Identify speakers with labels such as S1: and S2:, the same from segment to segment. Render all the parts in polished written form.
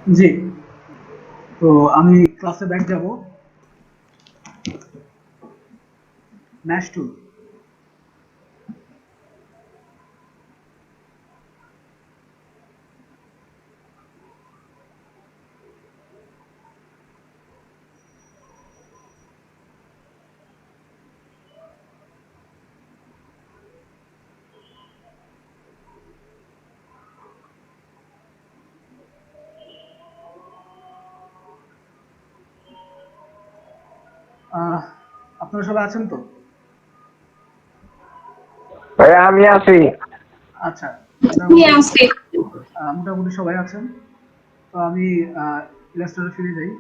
S1: জি। তো আমি ক্লাসে ব্যাক যাব। ম্যাশ টুল। আহ, আপনারা সবাই আছেন তো?
S2: ভাই আমি আছি।
S1: আচ্ছা,
S3: নিয়ে
S1: মোটামুটি
S3: আসছি।
S1: মোটামুটি সবাই আছেন। তো আমি ইলাস্ট্রেটরে ফিরে যাই।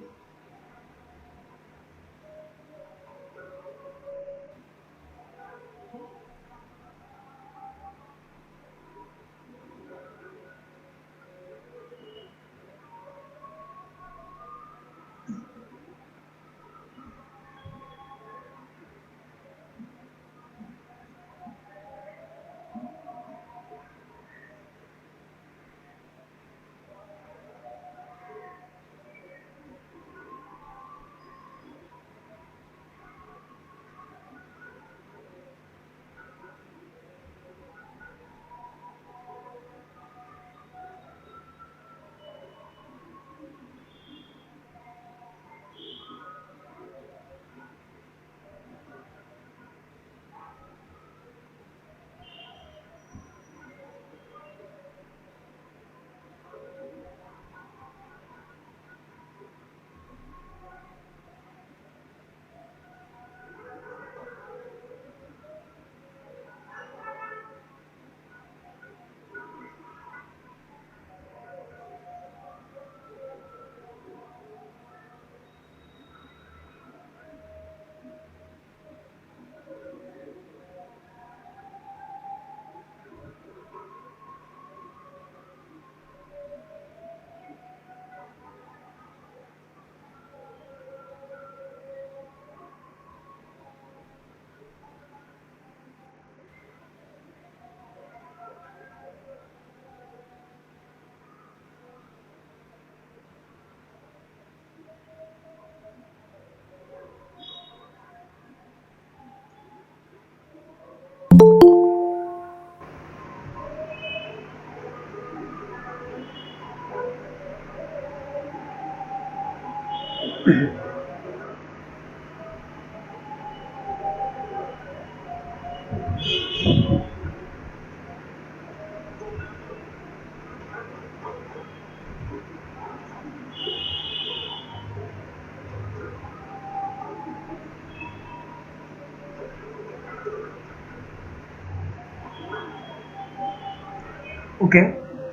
S1: ওকে।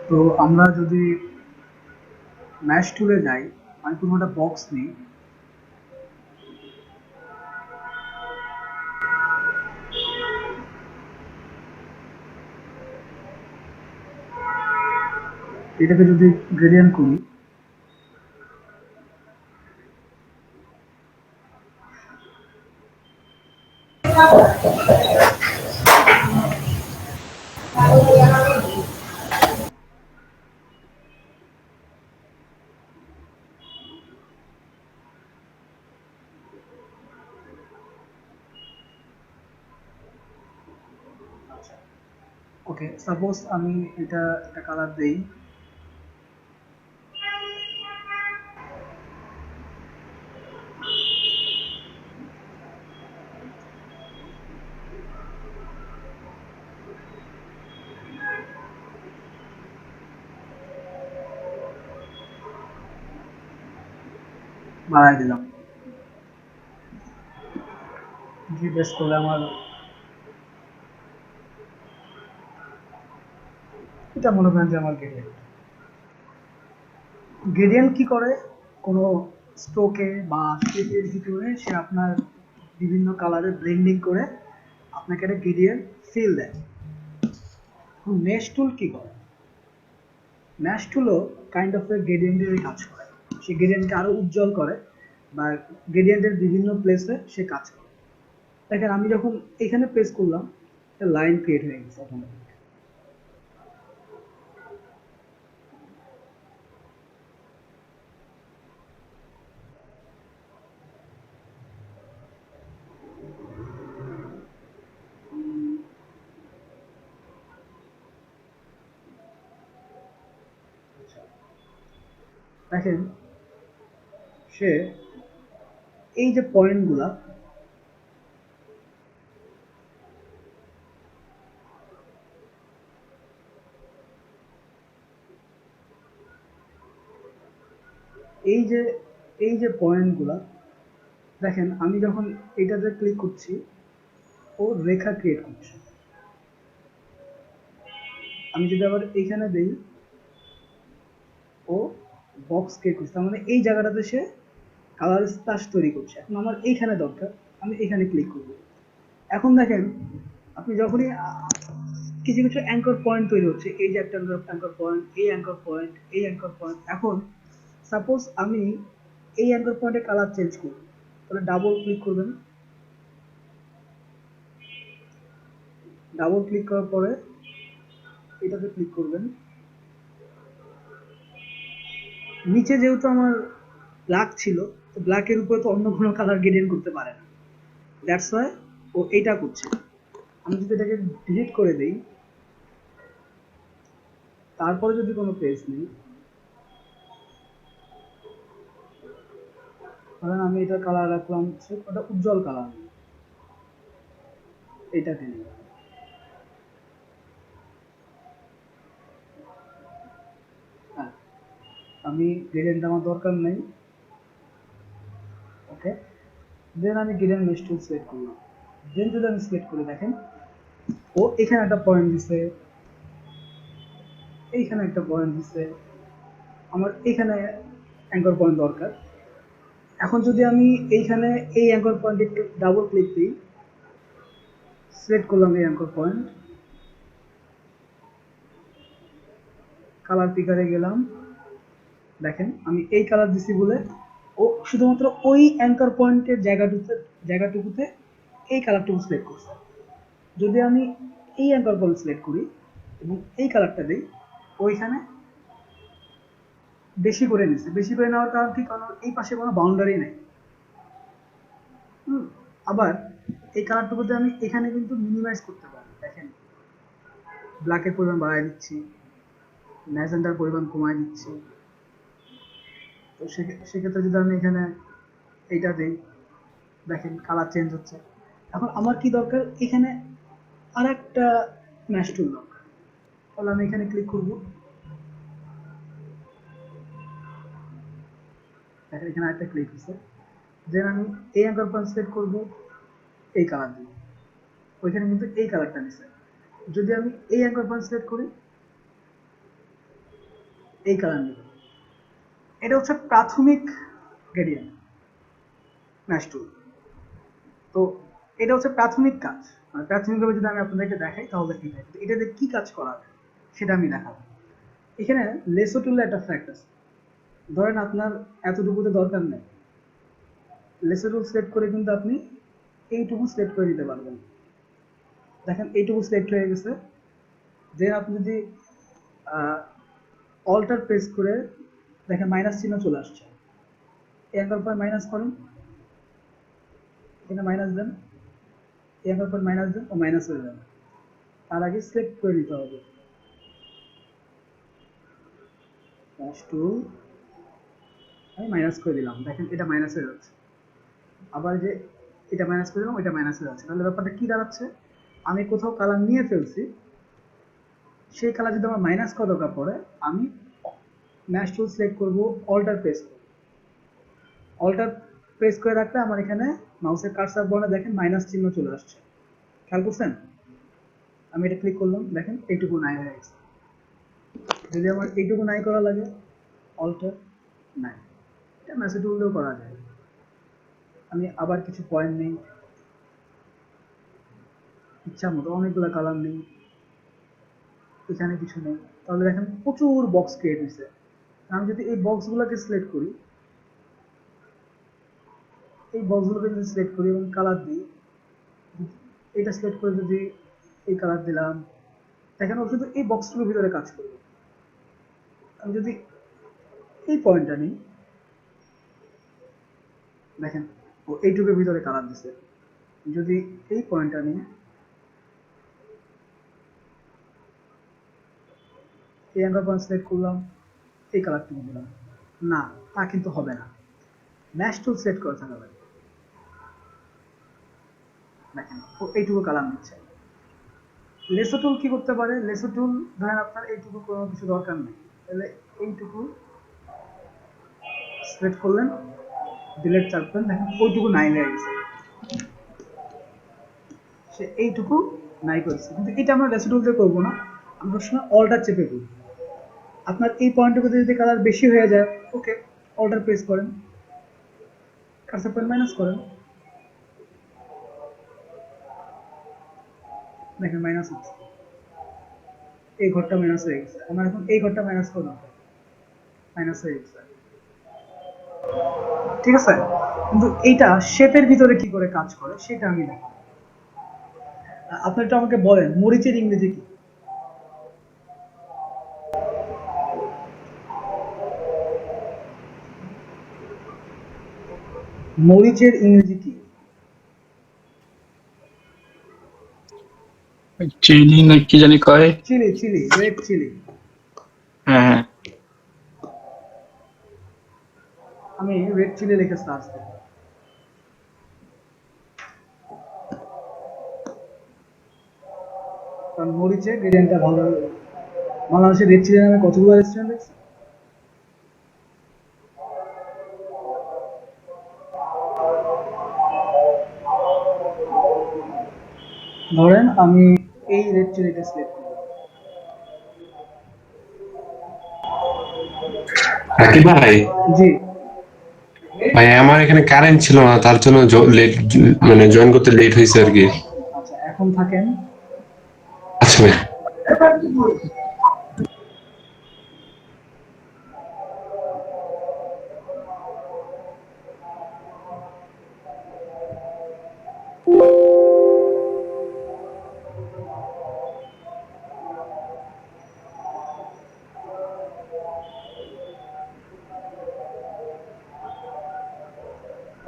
S1: তো আমরা যদি ম্যাশ টুলে যাই, আমি কোনো একটা বক্স নিই। এটাকে যদি গ্রেডিয়েন্ট করি, ওকে, সাপোজ আমি এটা একটা কালার দেই। বাড়াই দিলাম। জি প্রেস করলে আমার এটা মনে করেন যে আমার গ্রেডিয়েন্ট। গ্রেডিয়েন্ট কি করে? কোনো স্ট্রোকে বা শেপের ভিতরে সে আপনার বিভিন্ন কালারের ব্লেন্ডিং করে আপনাকে একটা গ্রেডিয়েন্ট ফিল দেয়। মেশ টুল কি করে? ম্যাশ টুলও কাইন্ড অফ গ্রেডিয়েন্টেরই কাজ করে। সে গ্রেডিয়েন্টকে আরো উজ্জ্বল করে বা গ্রেডিয়েন্টের বিভিন্ন প্লেসে সে কাজ করে। দেখেন আমি যখন এখানে প্রেস করলাম, একটা লাইন ক্রিয়েট হয়ে গেছে। করছে। দেখেন সে এই যে পয়েন্টগুলা, এই যে এই যে পয়েন্টগুলা, দেখেন আমি যখন এটাতে ক্লিক করছি ও রেখা ক্রিয়েট করছে। আমি যদি আবার এইখানে দেই ও বক্স ক্রিয়েট করছে, তার মানে এই জায়গাটাতে সে কালার স্প্ল্যাশ তৈরি করছে। এখন আমার এইখানে দরকার, আমি এখানে ক্লিক করব। এখন দেখেন আপনি যখনই কিছু কিছু অ্যাঙ্কর পয়েন্ট তৈরি হচ্ছে, এই যে একটা অ্যাঙ্কর পয়েন্ট, এই অ্যাঙ্কর পয়েন্ট, এই অ্যাঙ্কর পয়েন্ট। এখন সাপোজ আমি এই অ্যাঙ্কর পয়েন্টে কালার চেঞ্জ করব, তাহলে ডাবল ক্লিক করবেন। ডাবল ক্লিক করার পরে এটাতে ক্লিক করবেন। নিচে যেহেতু আমার ব্ল্যাক ছিল, তো ব্ল্যাকের উপরে তো অন্য কোনো কালার গ্রেডিয়েন্ট করতে পারে না, দ্যাটস ওয়াই ও এইটা করছে। আমি যদি এটাকে ডিলিট করে দেই, তারপরে যদি কোনো পেজ নেই, ধরেন আমি এটা কালার রাখলাম হচ্ছে ওটা উজ্জ্বল কালার, এইটাকে নিই। হ্যাঁ, আমি গ্রেডিয়েন্ট আমার দরকার নেই। ওকে, দেন আমি গ্রেডিয়েন্ট মেশ টুল সিলেক্ট করলাম। দেন যদি আমি সিলেক্ট করে দেখেন ও এখানে একটা পয়েন্ট দিছে, এইখানে একটা পয়েন্ট দিছে, আমার এখানে অ্যাঙ্কর পয়েন্ট দরকার। এখন যদি আমি এইখানে এই অ্যাঙ্কর পয়েন্টে একটু ডাবল ক্লিক দিই, সিলেক্ট করলাম এই অ্যাঙ্কর পয়েন্ট, কালার পিকারে গেলাম, দেখেন আমি এই কালার দিছি বলে ও শুধুমাত্র ওই অ্যাঙ্কর পয়েন্টের জায়গাটুকুতে এই কালারটুকু সিলেক্ট করছে। যদি আমি এই অ্যাঙ্কর পয়েন্ট সিলেক্ট করি এবং এই কালারটা দিই, ওইখানে বেশি করে নিচ্ছে। বেশি করে নেওয়ার কারণ কি, কারণ এই পাশে কোনো বাউন্ডারি নেই। আবার এই কালারটুকুতে আমি এখানে কিন্তু মিনিমাইজ করতে পারি। দেখেন ব্ল্যাকের পরিমাণ বাড়াই দিচ্ছি, ম্যাজেন্ডার পরিমাণ কমাই দিচ্ছি। তো সেক্ষেত্রে যদি আমি এখানে এইটা দিই, দেখেন কালার চেঞ্জ হচ্ছে। এখন আমার কি দরকার, এখানে আর একটা ম্যাশ টুল দরকার। তাহলে আমি এখানে ক্লিক করব, দেখেন এখানে আরেকটা ক্লিক হচ্ছে। দেন আমি এই অ্যাঙ্কর পয়েন্ট সিলেক্ট করবো এই কালার দিয়ে, ওইখানে কিন্তু এই কালারটা নিচ্ছে। যদি আমি এই অ্যাঙ্কর পয়েন্ট সিলেক্ট করি, এই কালার নিব। এটা হচ্ছে প্রাথমিক গ্রেডিয়েন্ট ম্যাশ টুল। তো এটা হচ্ছে প্রাথমিক কাজ। মানে প্রাথমিকভাবে যদি আমি আপনাদেরকে দেখাই তাহলে এটাই, এটাতে কি কাজ করা যায় সেটা আমি দেখাবো। এখানে লেসো টুলের একটা ফ্যাক্ট আছে। ধরেন আপনার এতটুকুতে দরকার নেই, লেসো টুল সিলেক্ট করে কিন্তু আপনি এইটুকু সিলেক্ট করে দিতে পারবেন। দেখেন এইটুকু সিলেক্ট হয়ে গেছে। দেন আপনি যদি অল্টার প্রেস করে দেখেন মাইনাস চিহ্ন চলে আসছে, এই অ্যাঙ্গেল পয়েন্ট মাইনাস করেন, এখানে মাইনাস দেন, এই অ্যাঙ্গেল পয়েন্ট মাইনাস দেন, ও মাইনাস হয়ে যাবে। তার আগে সিলেক্ট করে দিতে হবে টুল, আমি মাইনাস করে দিলাম, দেখেন এটা মাইনাস হয়ে যাচ্ছে। আবার যে এটা মাইনাস করে দিলাম, এটা মাইনাস হয়ে যাচ্ছে। তাহলে ব্যাপারটা কি দাঁড়াচ্ছে, আমি কোথাও কালার নিয়ে ফেলছি, সেই কালার যদি আমার মাইনাস করা দরকার পড়ে, আমি ম্যাশ টুল সিলেক্ট করবো, অল্টার প্রেস করবো। অল্টার প্রেস করে রাখলে আমার এখানে মাউসের কার্সার বলে দেখেন মাইনাস চিহ্ন চলে আসছে, খেয়াল করছেন? আমি এটা ক্লিক করলাম, দেখেন এইটুকু নাই হয়ে গেছে। যদি আমার এইটুকু নাই করা লাগে, অল্টার নাই, এটা ম্যাসেজ টুল দিয়েও করা যায়। আমি আবার কিছু পয়েন্ট নেই, ইচ্ছা মতো অনেকগুলো কালার নেই, এখানে কিছু নেই, তাহলে দেখেন প্রচুর বক্স ক্রিয়েট হয়েছে। আমি যদি এই বক্সগুলোকে সিলেক্ট করি, এই বক্সগুলোকে যদি সিলেক্ট করি এবং কালার দিই, এটা সিলেক্ট করে যদি এই কালার দিলাম, দেখেন ও শুধু এই বক্সগুলোর ভিতরে কাজ করবে। আমি যদি এই পয়েন্টটা নিই, দেখেন ও এইটুকুর ভিতরে কালার দিছে। যদি এই পয়েন্টটা নিই, এই অ্যাঙ্গেল পয়েন্ট সিলেক্ট করলাম, এই কালারটুকু দিলাম, না তা কিন্তু হবে না, ম্যাশ টুল সিলেক্ট করে থাকা লাগবে। দেখেন ও এইটুকু কালার নিচ্ছে। লেসো টুল কি করতে পারে, লেসো টুল ধরেন আপনার এইটুকু কোনো কিছু দরকার নেই, তাহলে এইটুকু সিলেক্ট করলেন, ডিলেট চাপবেন, দেখেন ওইটুকু নাই হয়ে গেছে, সে এইটুকু নাই করেছে। কিন্তু এটা আমরা লেসো টুল দিয়ে করবো না, আমরা সময় অল্টার চেপে করবো। আপনার এই পয়েন্টটুকুতে যদি কালার বেশি হয়ে যায়, ওকে অল্টার প্রেস করেন, কার্সর পয়েন্ট মাইনাস করেন, দেখেন মাইনাস হচ্ছে, এই ঘরটা মাইনাস হয়ে গেছে। আমার এখন এই ঘরটা মাইনাস করলাম, মাইনাস হয়ে গেছে, ঠিক আছে। কিন্তু এইটা শেপের ভিতরে কি করে কাজ করে সেটা আমি দেখি। আপনি একটু আমাকে বলেন মরিচের ইংরেজি কি? মরিচের ইংরেজি কি?
S3: চিলি না কি জানি কয়।
S1: Chilli, chilli, red chilli.
S3: হ্যাঁ হ্যাঁ।
S1: আমি রেড চিলি লিখে সার্চ দেব। কারণ মরিচের গ্রেডিয়েন্টটা ভালো। বাংলাদেশে রেড চিলি নামে কতগুলো রেস্টুরেন্ট আছে। ধরেন আমি এই রেড চিলিটা সিলেক্ট করব।
S4: রাকিব ভাই,
S1: জি।
S4: ভাই আমার এখানে কারেন্ট ছিল না, তার জন্য লেট, মানে জয়েন করতে লেট হয়েছে আর কি।
S1: আচ্ছা এখন থাকেন।
S4: আচ্ছা ভাই।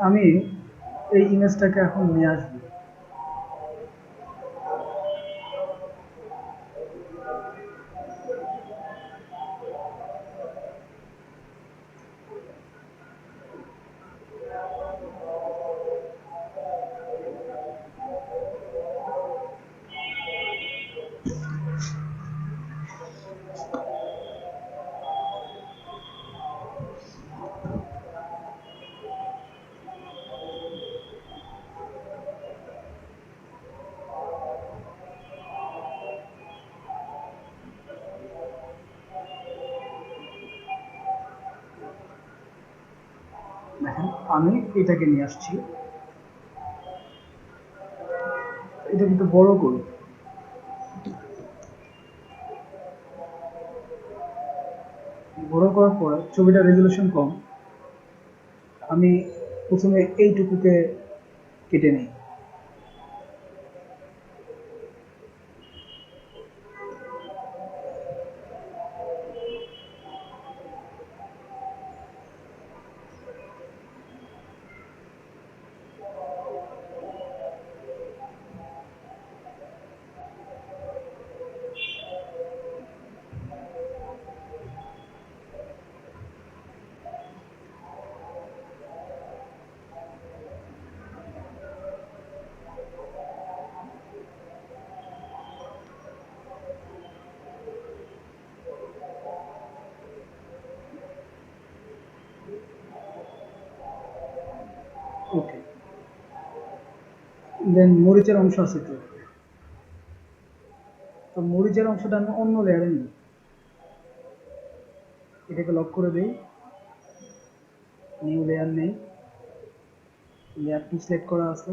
S1: আমি এই ইমেজটাকে এখন নিয়ে আসবো। দেখেন আমি এটাকে নিয়ে আসছি, এটা কিন্তু বড় করি। বড় করার পরে ছবিটা রেজুলেশন কম, আমি প্রথমে এইটুকুকে কেটে নিই। ওকে, দেন মরিচের অংশ আছে তো, তো মরিচের অংশটা আমি অন্য লেয়ারে নিই, এটাকে লক করে দিই, নিউ লেয়ার নেই, লেয়ার 2 সিলেক্ট করা আছে।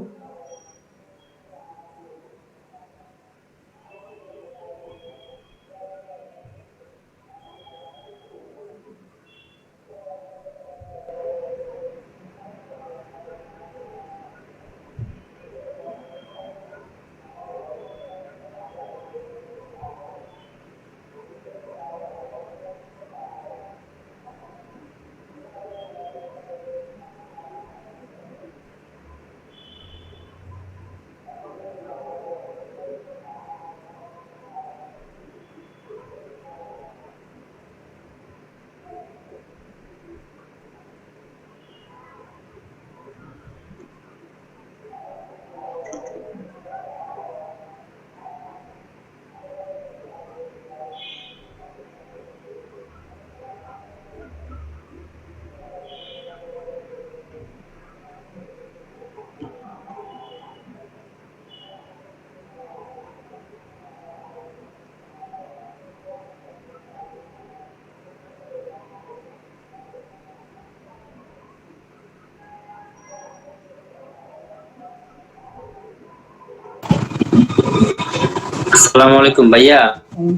S5: আসসালামু আলাইকুম ভাইয়া।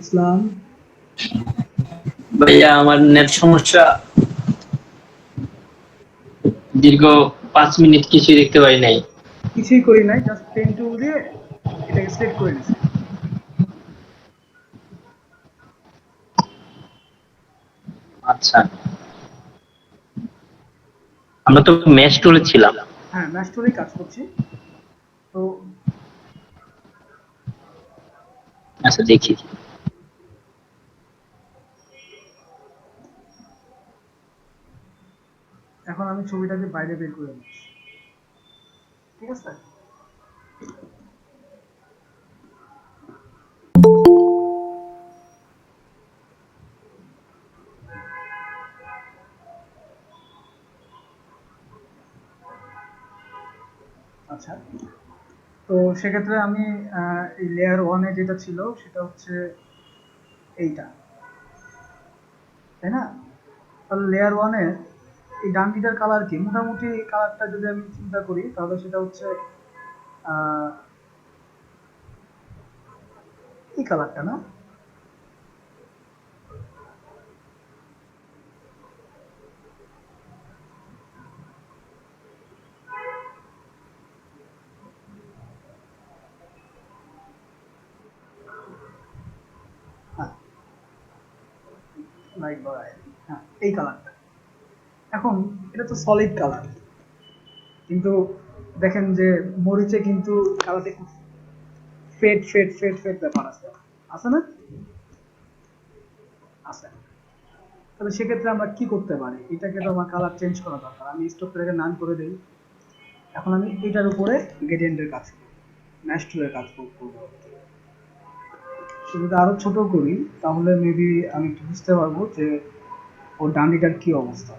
S1: ইসলাম।
S5: ভাইয়া আমার নেট সমস্যা, দীর্ঘ 5 মিনিট কিছুই দেখতে পারি নাই।
S1: কিছুই করি নাই, জাস্ট পেন টুল দিয়ে এটাকে সিলেক্ট করে নিছি।
S5: আচ্ছা, আমরা তো ম্যাচ টুলে ছিলাম।
S1: হ্যাঁ, ম্যাশ টুলেই কাজ করছি। তো
S5: আচ্ছা দেখি।
S1: এখন আমি ছবিটাকে বাইরে বের করে নিচ্ছি, ঠিক আছে? আচ্ছা, তো সেক্ষেত্রে আমি এই লেয়ার ওয়ানে যেটা ছিল সেটা হচ্ছে এইটা, তাই না? তাহলে লেয়ার ওয়ানের এই ডানদিকের কালার কি? মোটামুটি এই কালারটা যদি আমি চিন্তা করি তাহলে সেটা হচ্ছে আহ, এই কালারটা না? হ্যাঁ, লাইট বাড়ায়, হ্যাঁ এই কালারটা। এখন এটা তো সলিড কালার, কিন্তু দেখেন যে মরিচে কিন্তু কালারটা একটু ফেড ফেড ফেড ফেড ব্যাপার আছে, আছে না? আছে। তাহলে সেক্ষেত্রে আমরা কি করতে পারি? এটাকে তো আমার কালার চেঞ্জ করা দরকার। আমি স্টকটাকে নান করে দিই। এখন আমি এটার উপরে গ্রেডিয়েন্টের কাজ করব, ম্যাশ টুলের কাজ করব। যদি আরো ছোট করি তাহলে মেবি আমি একটু বুঝতে পারবো যে ওর ডান দিকটার কি অবস্থা।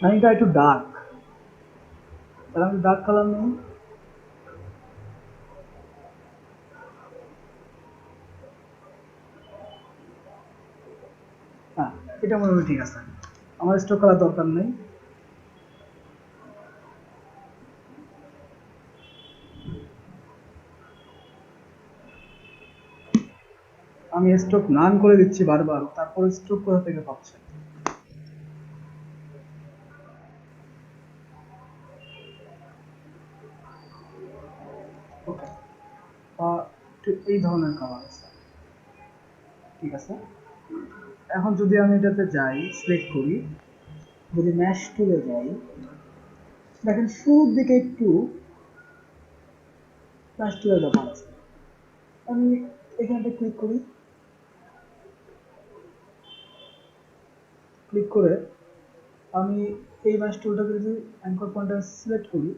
S1: ডানটা একটু ডার্ক, তাহলে আমি ডার্ক কালার নেই। হ্যাঁ, এটা মনে হয় ঠিক আছে, আমার স্টক করার দরকার নেই। আমি স্ট্রোক নান করে দিচ্ছি বারবার, তারপরে স্ট্রোক কোথা থেকে পাচ্ছে? ওকে, একটু এই ধরনের কালার আছে, ঠিক আছে। এখন যদি আমি এটাতে যাই, সিলেক্ট করি, যদি ম্যাশ টুলে যাই, দেখেন শুরুর দিকে একটু ম্যাশ টুলের ব্যাপার আছে। আমি এখানটা ক্লিক করি, ক্লিক করে আমি এই ম্যাশ টুলটাকে যদি অ্যাঙ্কর পয়েন্টটা সিলেক্ট করি,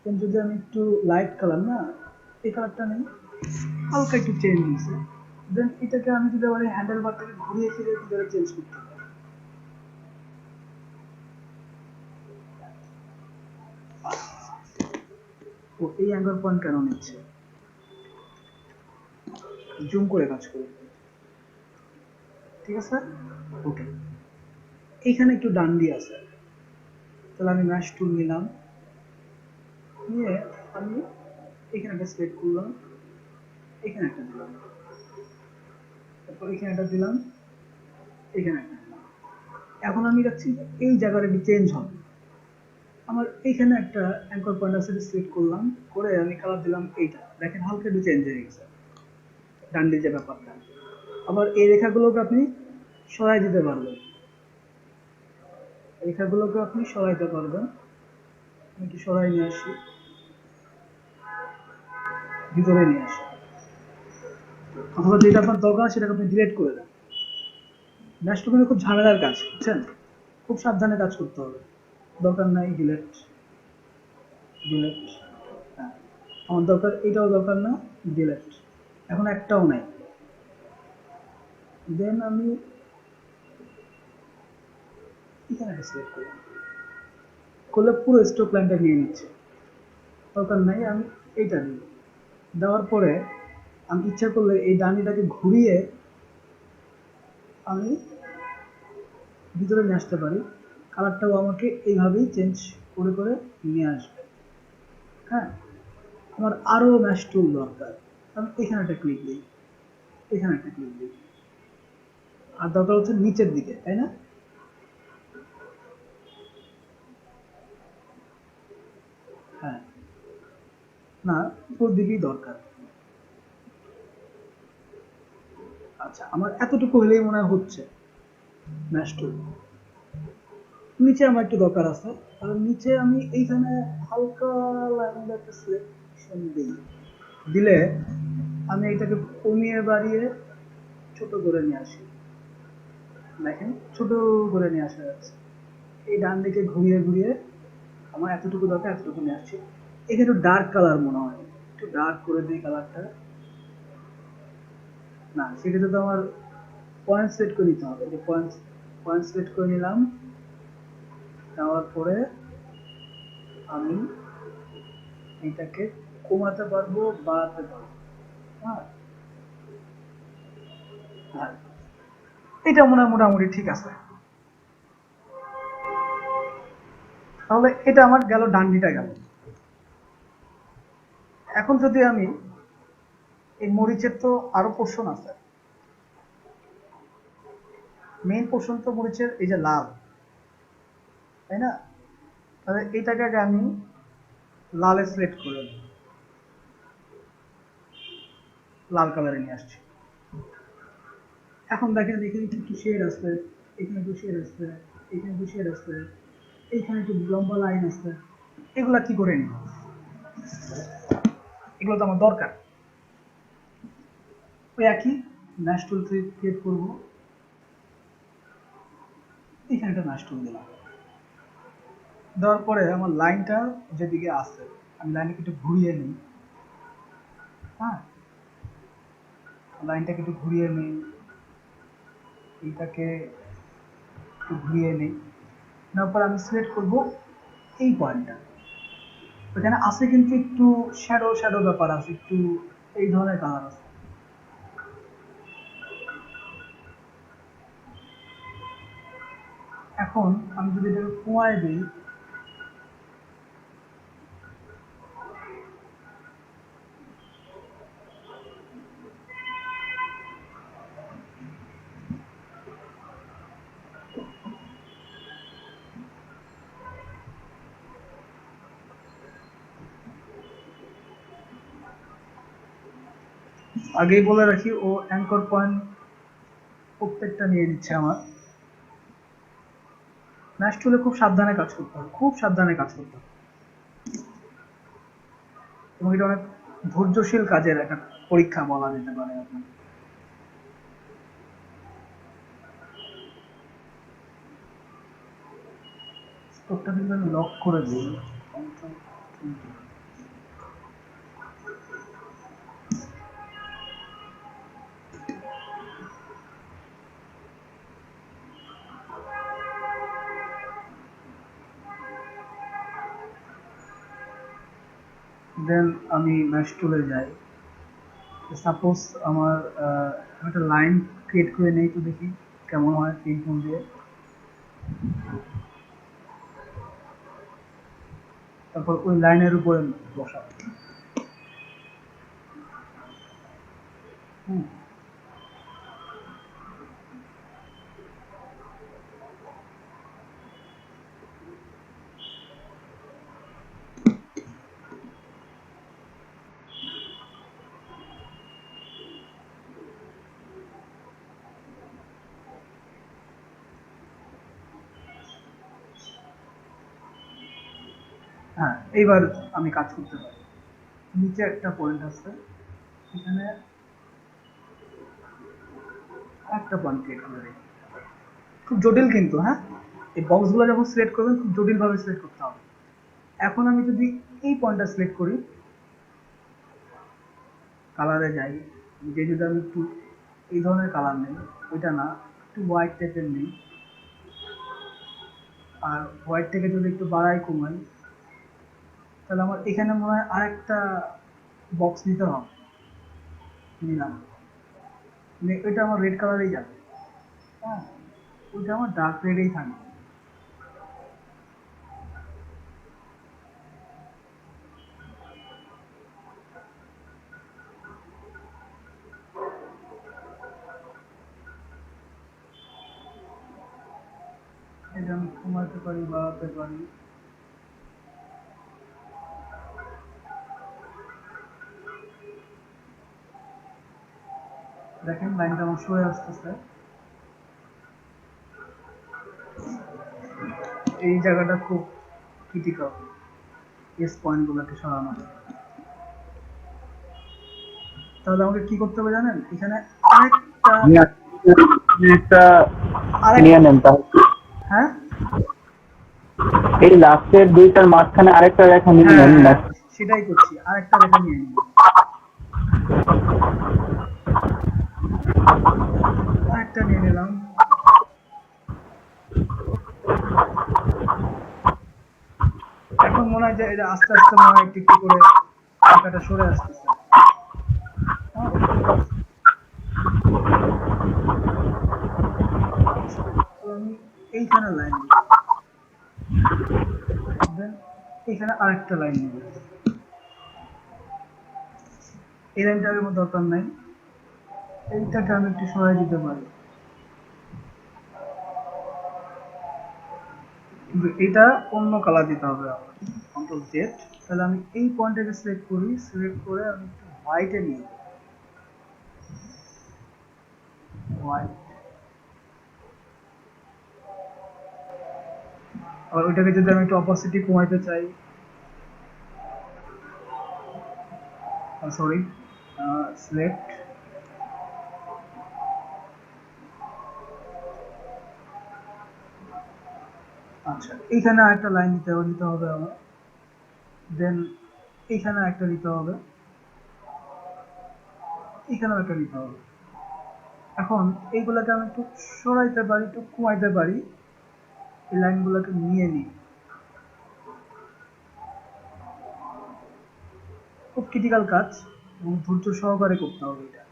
S1: দেন যদি আমি একটু লাইট কালার, না এই কালারটা নেই, হালকা একটু চেঞ্জ হয়েছে, দেন এটাকে আমি যদি আবার এই হ্যান্ডেল বারটাকে ঘুরিয়ে ফিরে কিভাবে চেঞ্জ করতে পারি? ও এই অ্যাঙ্গেল পয়েন্ট কেন নিচ্ছে? জুম করে কাজ করি, ঠিক আছে। ওকে, এইখানে একটু ডান দিয়ে আছে, তাহলে আমি ম্যাশ টুল নিলাম, নিয়ে আমি এখানে একটা সিলেক্ট করলাম, এখানে একটা দিলাম, তারপর এখানে একটা দিলাম, এখানে একটা দিলাম। এখন আমি যাচ্ছি এই জায়গাটা একটু চেঞ্জ হবে। আমার এইখানে একটা অ্যাঙ্কর পয়েন্ট আছে, সিলেক্ট করলাম, করে আমি কালার দিলাম এইটা, দেখেন হালকা একটু চেঞ্জ হয়ে গেছে ডান দিকে যে ব্যাপারটা। আবার এই রেখাগুলোকে আপনি সরাই দিতে পারবেন, রেখাগুলোকে আপনি সরাইতে পারবেন। আমি একটু সরাই নিয়ে আসি, ভিতরে নিয়ে আসি, অথবা যেটা আপনার দরকার সেটাকে আপনি ডিলিট করে দেন। ম্যাশটা কিন্তু খুব ঝামেলার কাজ, বুঝছেন? খুব সাবধানে কাজ করতে হবে। দরকার নাই, ডিলেট, ডিলেট। হ্যাঁ, আমার দরকার, এটাও দরকার না, ডিলেট। এখন একটাও নাই। দেন আমি এখানে একটা সিলেক্ট করলাম, করলে পুরো স্টক লাইনটা নিয়ে নিচ্ছে, দরকার নাই। আমি এইটা দিই, দেওয়ার পরে আমি ইচ্ছা করলে এই ডানিটাকে ঘুরিয়ে আমি ভিতরে নিয়ে আসতে পারি, কালারটাও আমাকে এইভাবেই চেঞ্জ করে করে নিয়ে আসবে। হ্যাঁ, আমার আরো ম্যাশ টুল দরকার। আমি এখানে একটা ক্লিক দিই, এখানে একটা ক্লিক দিই। আর দরকার হচ্ছে নিচের দিকে, তাই না? হ্যাঁ, না, উপর দিকেই দরকার। আচ্ছা, আমার এতটুকু হলেই মনে হয় হচ্ছে ম্যাশ টুল। নিচে আমার একটু দরকার আছে, কারণ নিচে আমি এইখানে হালকা লাইনের একটা সিলেকশন দিই। দিলে আমি এটাকে কমিয়ে বাড়িয়ে ছোট করে নিয়ে আসি। দেখেন, ছোট করে নিয়ে আসা যাচ্ছে। এই ডান দিকে ঘুরিয়ে ঘুরিয়ে আমার এতটুকু দরকার, এতটুকু নিয়ে আসছি। এখানে একটু ডার্ক কালার মনে হয়, একটু ডার্ক করে দিই কালারটা। না, সেটাতে তো আমার পয়েন্ট সেট করে নিতে হবে। পয়েন্ট পয়েন্ট সেট করে নিলাম। দেওয়ার পরে আমি এটাকে কমাতে পারবো, বাড়াতে পারবো। হ্যাঁ, হ্যাঁ, এটা মনে হয় মোটামুটি ঠিক আছে। তাহলে এটা আমার গেল, ডান্ডিটা গেল। এখন যদি আমি এই মরিচের তো আরো পোর্শন আছে, মেইন পোর্শন তো মরিচের এই যে লাল, তাই না? তাহলে এইটাকে আগে আমি লালে সিলেক্ট করে নিই, লাল কালারে নিয়ে আসছি। এখন দেখেন এখানে একটু শেড আসছে, এখানে একটু শেড আসছে, এখানে একটু শেড আসছে, এইখানে একটু লম্বা লাইন আসছে। এগুলা কি করে নিব? এগুলো তো আমার দরকার। ওই একই ম্যাশ টুল ক্রিয়েট করবো, এখানে একটা ম্যাশ টুল দিলাম। দেওয়ার পরে আমার লাইনটা যেদিকে আছে, আমি লাইনটাকে একটু ঘুরিয়ে নিই। হ্যাঁ, লাইনটাকে একটু ঘুরিয়ে নিই, এইটাকে একটু ঘুরিয়ে নিই। নেওয়ার পর আমি সিলেক্ট করবো এই পয়েন্টটা। ওখানে আছে কিন্তু একটু শ্যাডো শ্যাডো ব্যাপার আছে, একটু এই ধরনের কালার আছে। এখন আমি যদি এটাকে কমায় দিই, আগেই বলে রাখি ও অ্যাঙ্কর পয়েন্ট প্রত্যেকটা নিয়ে নিচ্ছে আমার। ম্যাশ টুলে খুব সাবধানে কাজ করতে হবে, খুব সাবধানে কাজ করতে হবে, এবং এটা অনেক ধৈর্যশীল কাজের একটা পরীক্ষা বলা যেতে পারে আপনার। স্টোকটা কিন্তু আমি লক করে দিই। দেন আমি ম্যাশ টুলে যাই। সাপোজ আমার একটা লাইন ক্রিয়েট করে নেই, তো দেখি কেমন হয় তিন টুল দিয়ে। তারপর ওই লাইনের উপরে বসা। হুম, হ্যাঁ, এইবার আমি কাজ করতে পারি। নিচে একটা পয়েন্ট আছে, এখানে একটা পয়েন্ট ক্রিয়েট করে দিই। খুব জটিল কিন্তু, হ্যাঁ, এই বক্সগুলো যখন সিলেক্ট করবেন খুব জটিলভাবে সিলেক্ট করতে হবে। এখন আমি যদি এই পয়েন্টটা সিলেক্ট করি, কালারে যাই, যে যদি আমি একটু এই ধরনের কালার নেই, ওইটা না, একটু হোয়াইট টাইপের নেই, আর হোয়াইট থেকে যদি একটু বাড়াই কমাই, তাহলে আমার এখানে মনে হয় আরেকটা বক্স নিতে হবে। নিলাম, ওইটা আমার রেড কালারেই যাবে। হ্যাঁ, ওইটা আমার ডার্ক রেডেই থাকবে। এটাকে আমি কমাতে পারি, বাড়াতে পারি। দেখেন লাইনটা আমার সরে আসতেছে। এই জায়গাটা খুব ক্রিটিক্যাল, এস পয়েন্ট গুলোকে সরানো। তাহলে আমাকে কি করতে হবে জানেন, এখানে আরেকটা
S2: একটা
S1: আরেক
S2: নিয়ে নেন তাহলে।
S1: হ্যাঁ
S2: এই লাস্টের দুইটার মাঝখানে আরেকটা রেখা নিয়ে
S1: হ্যাঁ
S2: নেন না।
S1: হ্যাঁ, সেটাই করছি, আরেকটা রেখা নিয়ে নিব, আরেকটা নিয়ে নিলাম। এখন মনে হয় যে এটা আস্তে আস্তে মনে হয় একটু একটু করে রেখাটা সরে আসতেছে। হ্যাঁ, তো আমি এইখানে লাইন দিব, দেন এইখানে আরেকটা লাইন নিব। এই লাইনটার আমার দরকার নাই, এইটাকে আমি একটু সরাই দিতে পারি, কিন্তু এটা অন্য কালার দিতে হবে আমার। কন্ট্রোল জেড, তাহলে আমি এই পয়েন্টটাকে সিলেক্ট করি, সিলেক্ট করে আমি একটু হোয়াইটে নিই, হোয়াইট। আর ওইটাকে যদি আমি একটু অপাসিটি কমাইতে চাই, সরি, সিলেক্ট, আচ্ছা এইখানে আরেকটা লাইন দিতে হবে আমার, দেন এইখানে একটা দিতে হবে, এখানেও একটা দিতে হবে। এখন এইগুলোকে আমি একটু সরাইতে পারি, একটু কমাইতে পারি, এই লাইনগুলোকে নিয়ে নিই। খুব ক্রিটিক্যাল কাজ এবং ধৈর্য সহকারে করতে হবে এটা,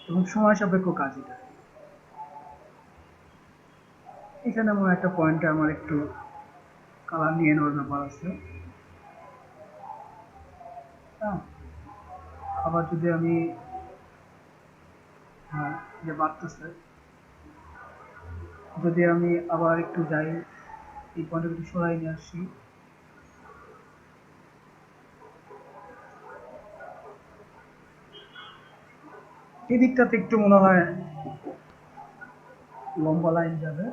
S1: এবং সময় সাপেক্ষ কাজ এটা। এখানে মনে হয় একটা পয়েন্টে আমার একটু কালার নিয়ে নেওয়ার ব্যাপার আছে। হ্যাঁ, আবার যদি আমি, হ্যাঁ যে বাড়তেছে, যদি আমি আবার একটু যাই, এই পয়েন্টে একটু সরাই নিয়ে আসি, এই দিকটাতে একটু মনে হয় লম্বা লাইন যাবে।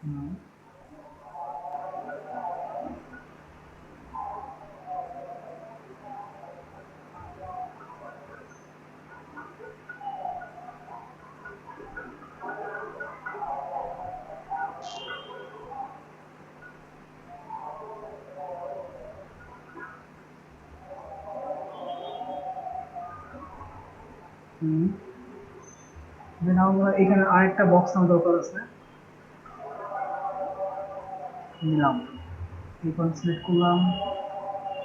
S1: হুম, হুম। দেন আমরা এখানে আরেকটা বক্স আমার দরকার আছে, নিলাম, এই পয়েন্ট সিলেক্ট করলাম,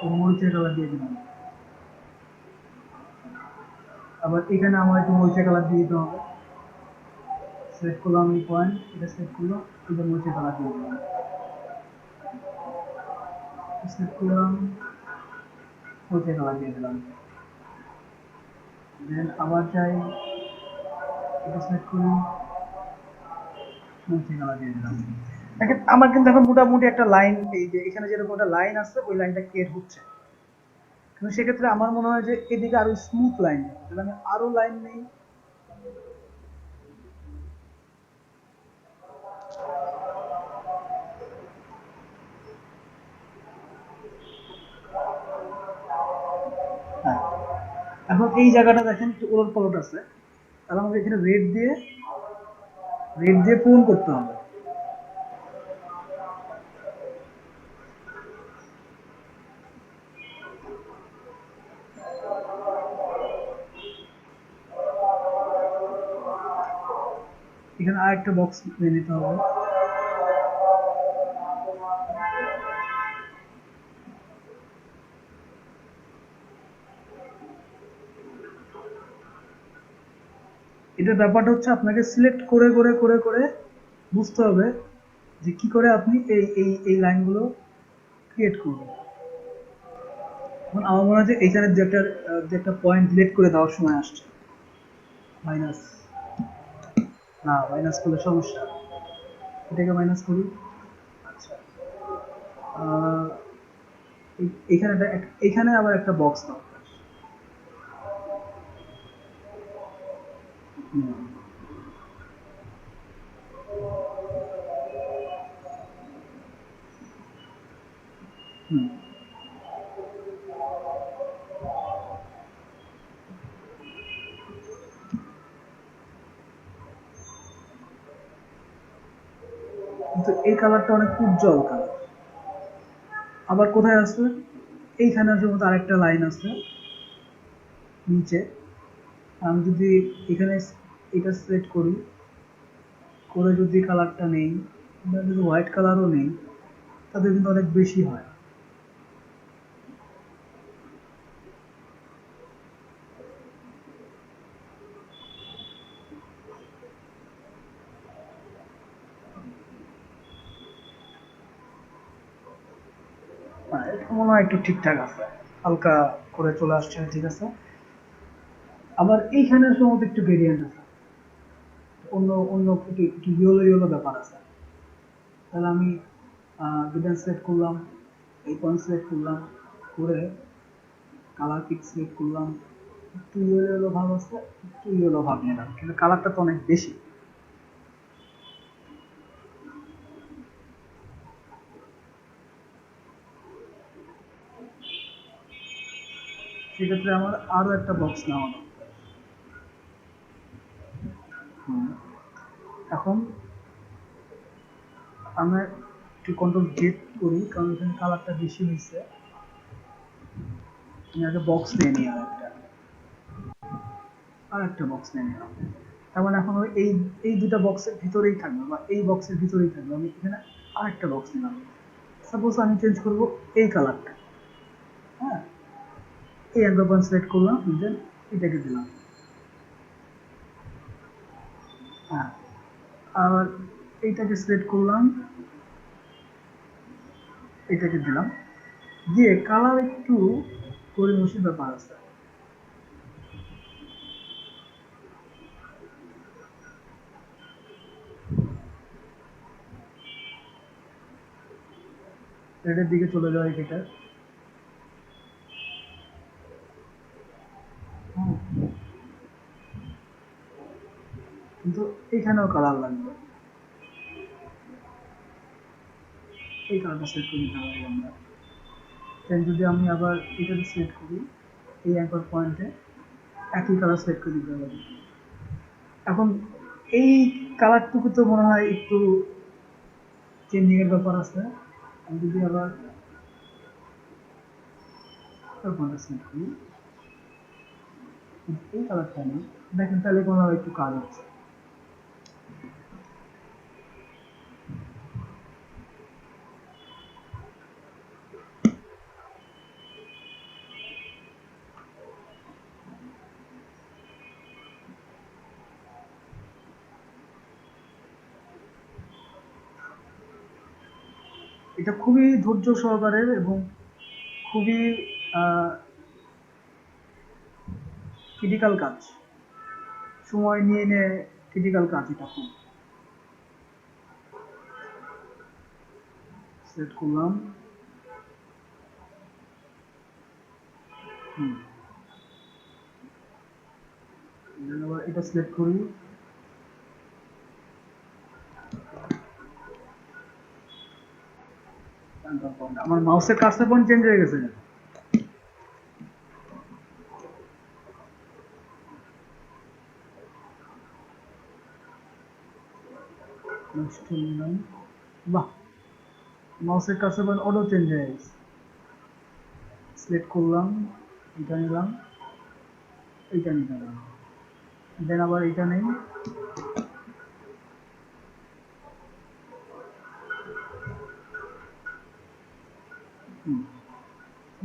S1: ও মরিচের কালার দিয়ে দিলাম। আবার এখানে আমার একটু মরিচের কালার দিয়ে দিতে হবে, সিলেক্ট করলাম এই পয়েন্ট, এটা সিলেক্ট করলাম, এটা মরিচের কালার দিয়ে দিলাম, সিলেক্ট করলাম, মরিচের কালার দিয়ে দিলাম। দেন আবার যাই, এটা সিলেক্ট করি, মরিচের কালার দিয়ে দিলাম। দেখেন আমার কিন্তু এখন মোটামুটি একটা লাইন, এই যে এখানে যেরকম একটা লাইন আছে ওই লাইনটা ক্লিয়ার হচ্ছে, কিন্তু সেক্ষেত্রে আমার মনে হয় যে এদিকে আরো স্মুথ লাইন, তাহলে আমি আরো লাইন নেই। হ্যাঁ, এখন এই জায়গাটা দেখেন একটু ওলট পালট আছে, তাহলে আমাকে এখানে রেড দিয়ে পূরণ করতে হবে। এখানে আরেকটা বক্স নিয়ে নিতে হবে, এটার ব্যাপারটা হচ্ছে আপনাকে সিলেক্ট করে করে করে করে বুঝতে হবে যে কি করে আপনি এই এই এই লাইনগুলো ক্রিয়েট করবেন। এখন আমার মনে হয় যে এইখানে যে একটা পয়েন্ট ডিলিট করে দেওয়ার সময় আসছে, মাইনাস, না মাইনাস করলে সমস্যা, এটাকে মাইনাস করি। আচ্ছা, আহ, এখানে এখানে আবার একটা বক্স দরকার। হুম, হুম। কিন্তু এই কালারটা অনেক উজ্জ্বল কালার। আবার কোথায় আছে? এইখানে যেমন আরেকটা লাইন আছে নিচে। আমি যদি এখানে এটা সিলেক্ট করি, করে যদি কালারটা নেই, বা যদি হোয়াইট কালারও নেই, তাদের কিন্তু অনেক বেশি হয়। এটা মনে হয় একটু ঠিকঠাক আছে, হালকা করে চলে আসছে, ঠিক আছে। আবার এইখানে সম্ভবত একটু ভেরিয়েন্ট আছে, অন্য অন্য একটু ইয়েলো ইয়েলো ব্যাপার আছে। তাহলে আমি ডিজাইন সিলেক্ট করলাম, এই পয়েন্ট সিলেক্ট করলাম, করে কালার পিক সিলেক্ট করলাম, একটু ইয়েলো ইয়েলো ভাব আছে, একটু ইয়েলো ভাব নিলাম, কিন্তু কালারটা তো অনেক বেশি। সেক্ষেত্রে আমার আরো একটা বক্স নেওয়া দরকার। হুম, এখন আমরা একটু কন্ট্রোল জেড করি, কারণ এখানে কালারটা বেশি হয়েছে। আমি আগে বক্স নিয়ে নিই, আর একটা বক্স নিয়ে নিলাম। তার মানে এখন এই এই দুটা বক্সের ভিতরেই থাকবে, বা এই বক্সের ভিতরেই থাকবে। আমি এখানে আরেকটা বক্স নিলাম। সাপোজ আমি চেঞ্জ করব এই কালারটা। হ্যাঁ, এই অ্যাঙ্গেল পয়েন্ট সিলেক্ট করলাম, দেন এটাকে দিলাম। হ্যাঁ, আর এইটাকে সিলেক্ট করলাম, এটাকে দিলাম, দিয়ে কালার একটু পরিবেশের ব্যাপার আছে। রেডের দিকে চলে যাওয়া এটা। কিন্তু এখানেও কালার লাগবে, এই কালারটা সিলেক্ট করে নিতে হবে আমরা। দেন যদি আমি আবার এটাকে সিলেক্ট করি, এই অ্যাঙ্কর পয়েন্টে একই কালার সিলেক্ট করে দিতে হবে। এখন এই কালারটুকু তো মনে হয় একটু চেঞ্জিং এর ব্যাপার আছে। আমি যদি আবার পয়েন্টটা সিলেক্ট করি, এই কালারটা নেই, দেখেন তাহলে মনে হয় একটু কাজ হচ্ছে। এটা খুবই ধৈর্য সহকারে এবং খুবই ক্রিটিক্যাল কাজ, সময় নিয়ে নিয়ে ক্রিটিক্যাল কাজ। এটা খুব সেট করলাম। হুম, আবার এটা সিলেক্ট করি। আমার মাউসের কার্সার পয়েন্ট চেঞ্জ হয়ে গেছে। নেক্সট নিলাম, বাহ, মাউসের কার্সার পয়েন্ট অটো চেঞ্জ হয়ে গেছে। সিলেক্ট করলাম, এটা নিলাম, এইটা নিলাম, দেন আবার এটা নেই।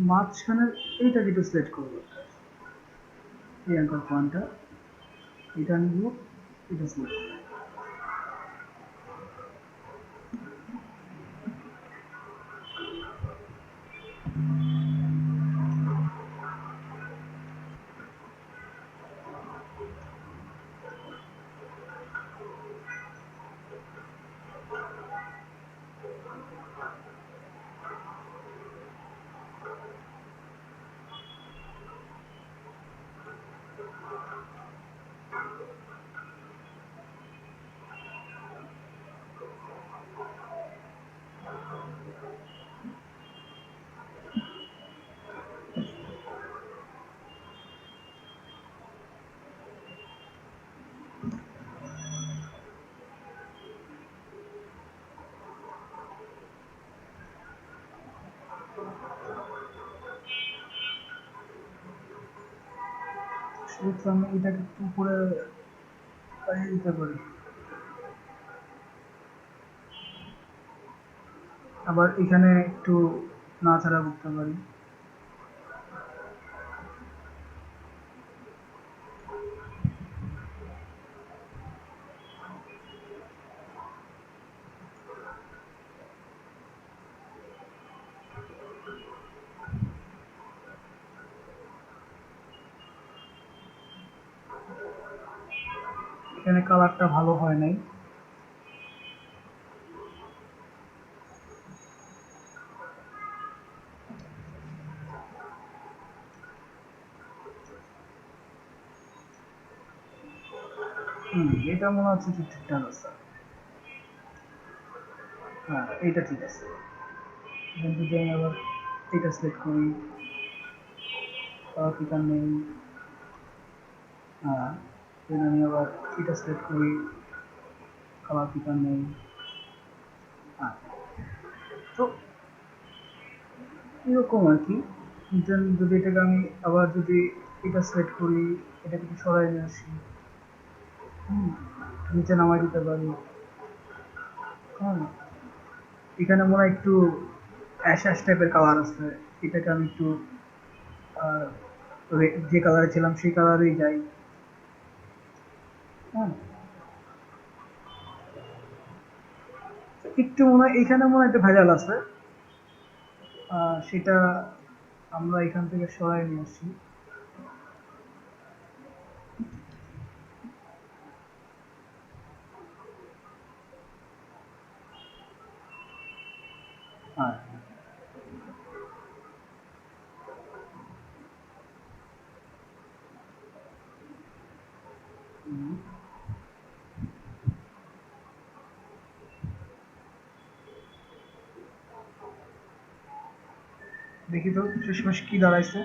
S1: মাঝখানের এইটাকে একটু সিলেক্ট করবো, এই অ্যাঙ্কর পয়েন্টটা, এটা নিব, এটা সিলেক্ট করবো। সেক্ষেত্রে আমি এটাকে একটু উপরে বাড়িয়ে দিতে পারি, আবার এখানে একটু নাড়াচাড়া করতে পারি। এখানে কালারটা ভালো হয় নাই। এটা মনে হচ্ছে ঠিকঠাক আছে। হ্যাঁ, এইটা ঠিক আছে। এখন যদি আমি আবার এটা সিলেক্ট করি, পিকার নেই। হ্যাঁ, দেন আমি আবার এটা সিলেক্ট করি, কালার পিকার নেই। হ্যাঁ, তো এরকম আর কি। দেন যদি এটাকে আমি আবার যদি এটা সিলেক্ট করি, এটাকে একটু সরাই নিয়ে আসি, নিচে নামাই দিতে পারি। হ্যাঁ, এখানে মনে হয় একটু অ্যাশ অ্যাশ টাইপের কালার আছে, এটাকে আমি একটু আহ, যে কালারে ছিলাম সেই কালারেই যাই। হ্যাঁ, একটু মনে হয় এখানে মনে হয় একটা ভেজাল আছে, সেটা আমরা এখান থেকে সরাই নিয়ে আসি। হ্যাঁ, হুম, দেখি তো শেষমেশ কি দাঁড়াইছে।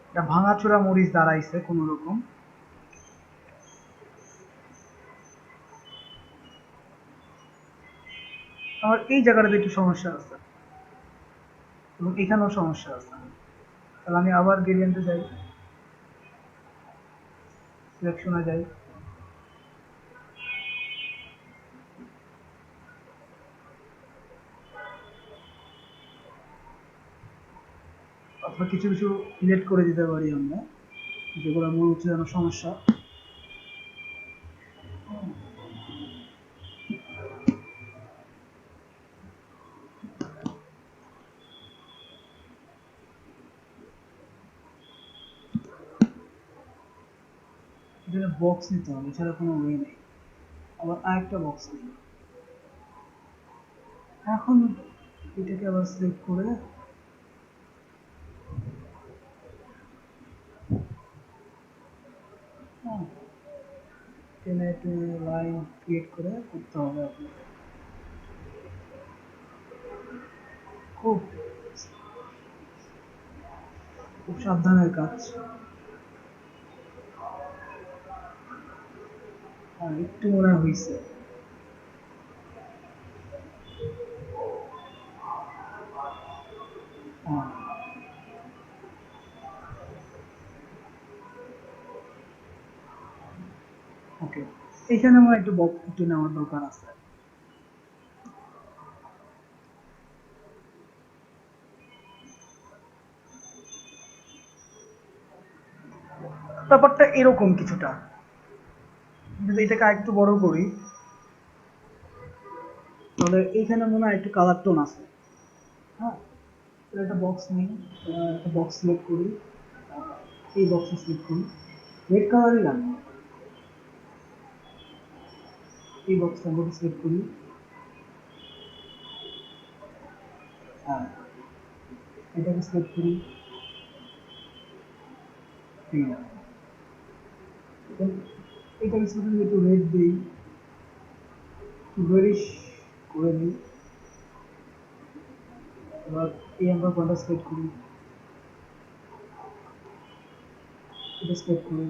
S1: এটা ভাঙাচোরা মরিচ দাঁড়াইছে কোন রকম। আমার এই জায়গাটাতে একটু সমস্যা আছে এবং এখানেও সমস্যা আছে। তাহলে আমি আবার গ্রেডিয়েন্টে যাই, সিলেকশনে যাই, অথবা কিছু কিছু ডিলেট করে দিতে পারি আমরা, যেগুলো মনে হচ্ছে যেন সমস্যা। এখানে বক্স নিতে হবে, এছাড়া কোনো ওয়ে নেই। আবার আরেকটা বক্স নিই। এখন এটাকে আবার সিলেক্ট করে, হ্যাঁ, টেনে টেনে লাইন ক্রিয়েট করে করতে হবে আপনাকে। খুব খুব সাবধানের কাজ। আর একটু মনে হয় হয়েছে। হ্যাঁ, ওকে। এখানে আমার একটু বক্স একটু নেওয়ার দরকার আছে। ব্যাপারটা এরকম কিছুটা। যদি এটাকে আরেকটু বড় করি, তাহলে এইখানে মনে হয় একটু কালার টোন আছে। হ্যাঁ, তাহলে একটা বক্স নিই, একটা বক্স সিলেক্ট করি, এই বক্সে সিলেক্ট করি, রেড কালারই লাগবে। এই বক্সটা আমরা সিলেক্ট করি, হ্যাঁ, এটাকে সিলেক্ট করি, ঠিক আছে। Then এটাকে সিলেক্ট করে একটু রেড দিই, একটু রেডিশ করে দিই। এবার এই আমরা কোনটা সিলেক্ট করি, এটা সিলেক্ট করি,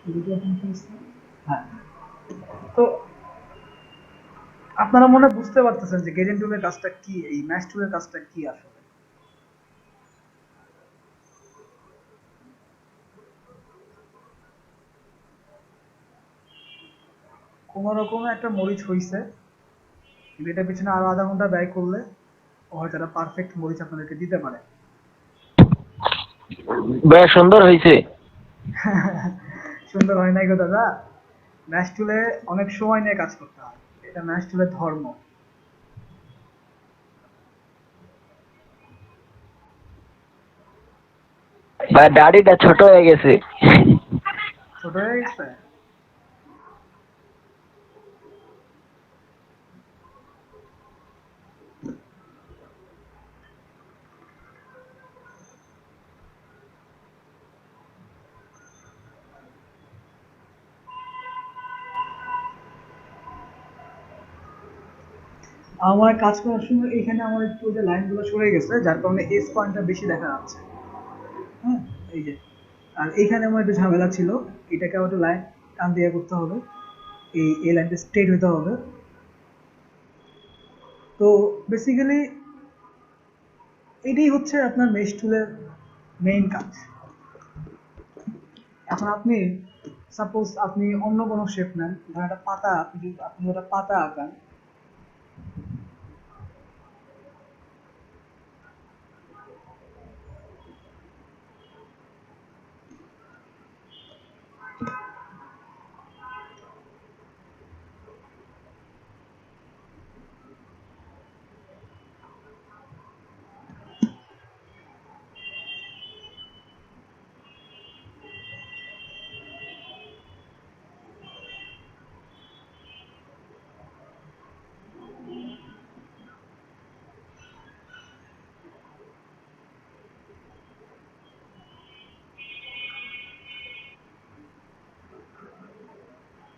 S1: এদিকে এখন কি আছে? হ্যাঁ, তো আপনারা মনে হয় বুঝতে পারতেছেন যে গ্রেডিয়েন্ট টুলের কাজটা কি, এই ম্যাশ টুলের কাজটা কি আসলে। কোনো রকমে একটা মরিচ হইছে, কিন্তু এটার পিছনে আরো আধা ঘন্টা ব্যয় করলে হয়তো একটা পারফেক্ট মরিচ আপনাদেরকে দিতে পারে।
S2: ভাইয়া সুন্দর হয়েছে।
S1: সুন্দর হয় নাই গো দাদা, ম্যাশ টুলে অনেক সময় নিয়ে কাজ করতে হয়, এটা ম্যাশ টুলের ধর্ম।
S2: ভাই দাড়িটা ছোট হয়ে গেছে।
S1: ছোট হয়ে গেছে? আমার কাজ করার সময় এখানে আমার একটু ওই যে লাইনগুলো সরে গেছে, যার কারণে এস পয়েন্টটা বেশি দেখা যাচ্ছে। হ্যাঁ, এই যে, আর এইখানে আমার একটু ঝামেলা ছিল, এটাকে আবার একটু লাইন টান দিয়ে করতে হবে, এই লাইনটা স্ট্রেট হতে হবে। তো বেসিক্যালি এটাই হচ্ছে আপনার মেশ টুলের মেইন কাজ। এখন আপনি সাপোজ আপনি অন্য কোনো শেপ নেন, ধরেন একটা পাতা, আপনি একটা পাতা আঁকান,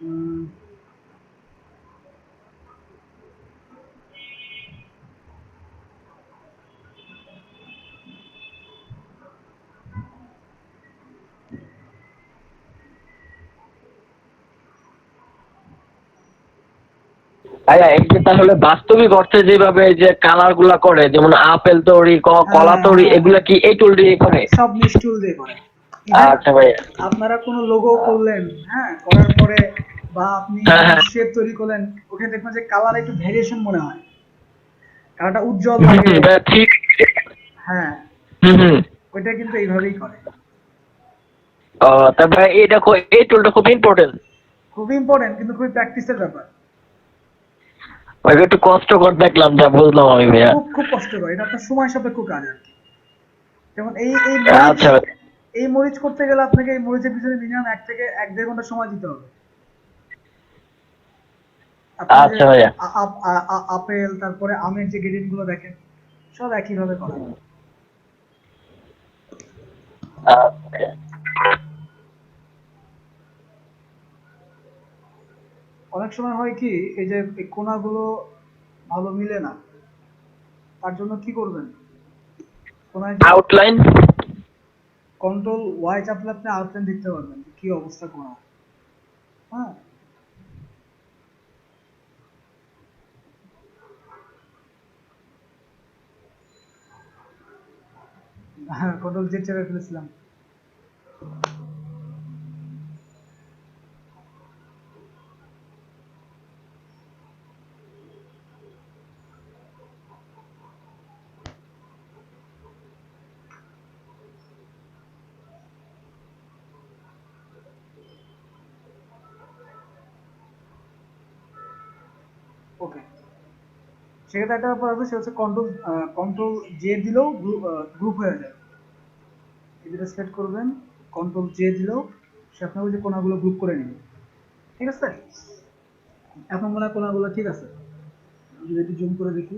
S1: উম,
S2: ভাইয়া এই যে তাহলে বাস্তবিক অর্থে যেভাবে এই যে কালার গুলা করে, যেমন আপেল তৈরি, কলা
S1: হ্যাঁ
S2: তৈরি,
S1: হ্যাঁ
S2: এগুলা
S1: হ্যাঁ,
S2: কি এই টুল দিয়ে করে?
S1: সব মেশ টুল দিয়ে করে। ইভেন
S2: আচ্ছা ভাইয়া।
S1: আপনারা কোনো লোগো করলেন, হ্যাঁ, করার পরে বা আপনি
S2: হ্যাঁ
S1: কোনো
S2: হ্যাঁ।
S1: শেপ তৈরি করলেন, ওখানে দেখবেন যে কালার একটু ভেরিয়েশন মনে হয়, কালারটা উজ্জ্বল লাগে।
S2: ভাইয়া ঠিক।
S1: হ্যাঁ,
S2: হুম।
S1: ওইটা কিন্তু এইভাবেই করে।
S2: ও তারপরে এটা এই টুলটা খুব ইম্পর্টেন্ট।
S1: খুব ইম্পর্টেন্ট, কিন্তু খুবই প্র্যাকটিসের ব্যাপার।
S2: ভাই একটু কষ্টকর দেখলাম, যা বুঝলাম আমি ভাইয়া।
S1: খুব খুব কষ্টকর, এটা আপনার সময় সাপেক্ষ কাজ আর কি। যেমন এই মরিচ,
S2: আচ্ছা ভাই।
S1: এই মরিচ করতে গেলে আপনাকে এই মরিচের পিছনে মিনিমাম 1 থেকে 1.5 ঘন্টা সময় দিতে হবে। আপনি যে
S2: আচ্ছা ভাইয়া।
S1: আপেল তারপরে আমের যে গ্রেডিয়েন্ট গুলো দেখেন, সব একই ভাবে করা।
S2: আচ্ছা।
S1: অনেক সময় হয় কি, এই যে এই কোনাগুলো ভালো মিলে না, তার জন্য কি করবেন, কোনায় যে
S2: আউটলাইন।
S1: কন্ট্রোল ওয়াই চাপলে আপনি আউটলাইন দেখতে পারবেন যে কি অবস্থা কোনা। হ্যাঁ, হ্যাঁ, কন্ট্রোল জেড চেপে ফেলেছিলাম। ওকে, সেক্ষেত্রে একটা ব্যাপার আছে, সে হচ্ছে কন্ট্রোল জে দিলেও গ্রুপ হয়ে যায়। এটা সিলেক্ট করবেন, কন্ট্রোল জে দিলেও সে আপনার ওই যে কোনাগুলো গ্রুপ করে নেবে। ঠিক আছে, এখন মনে হয় কোনাগুলো ঠিক আছে। যদি একটু জুম করে দেখি,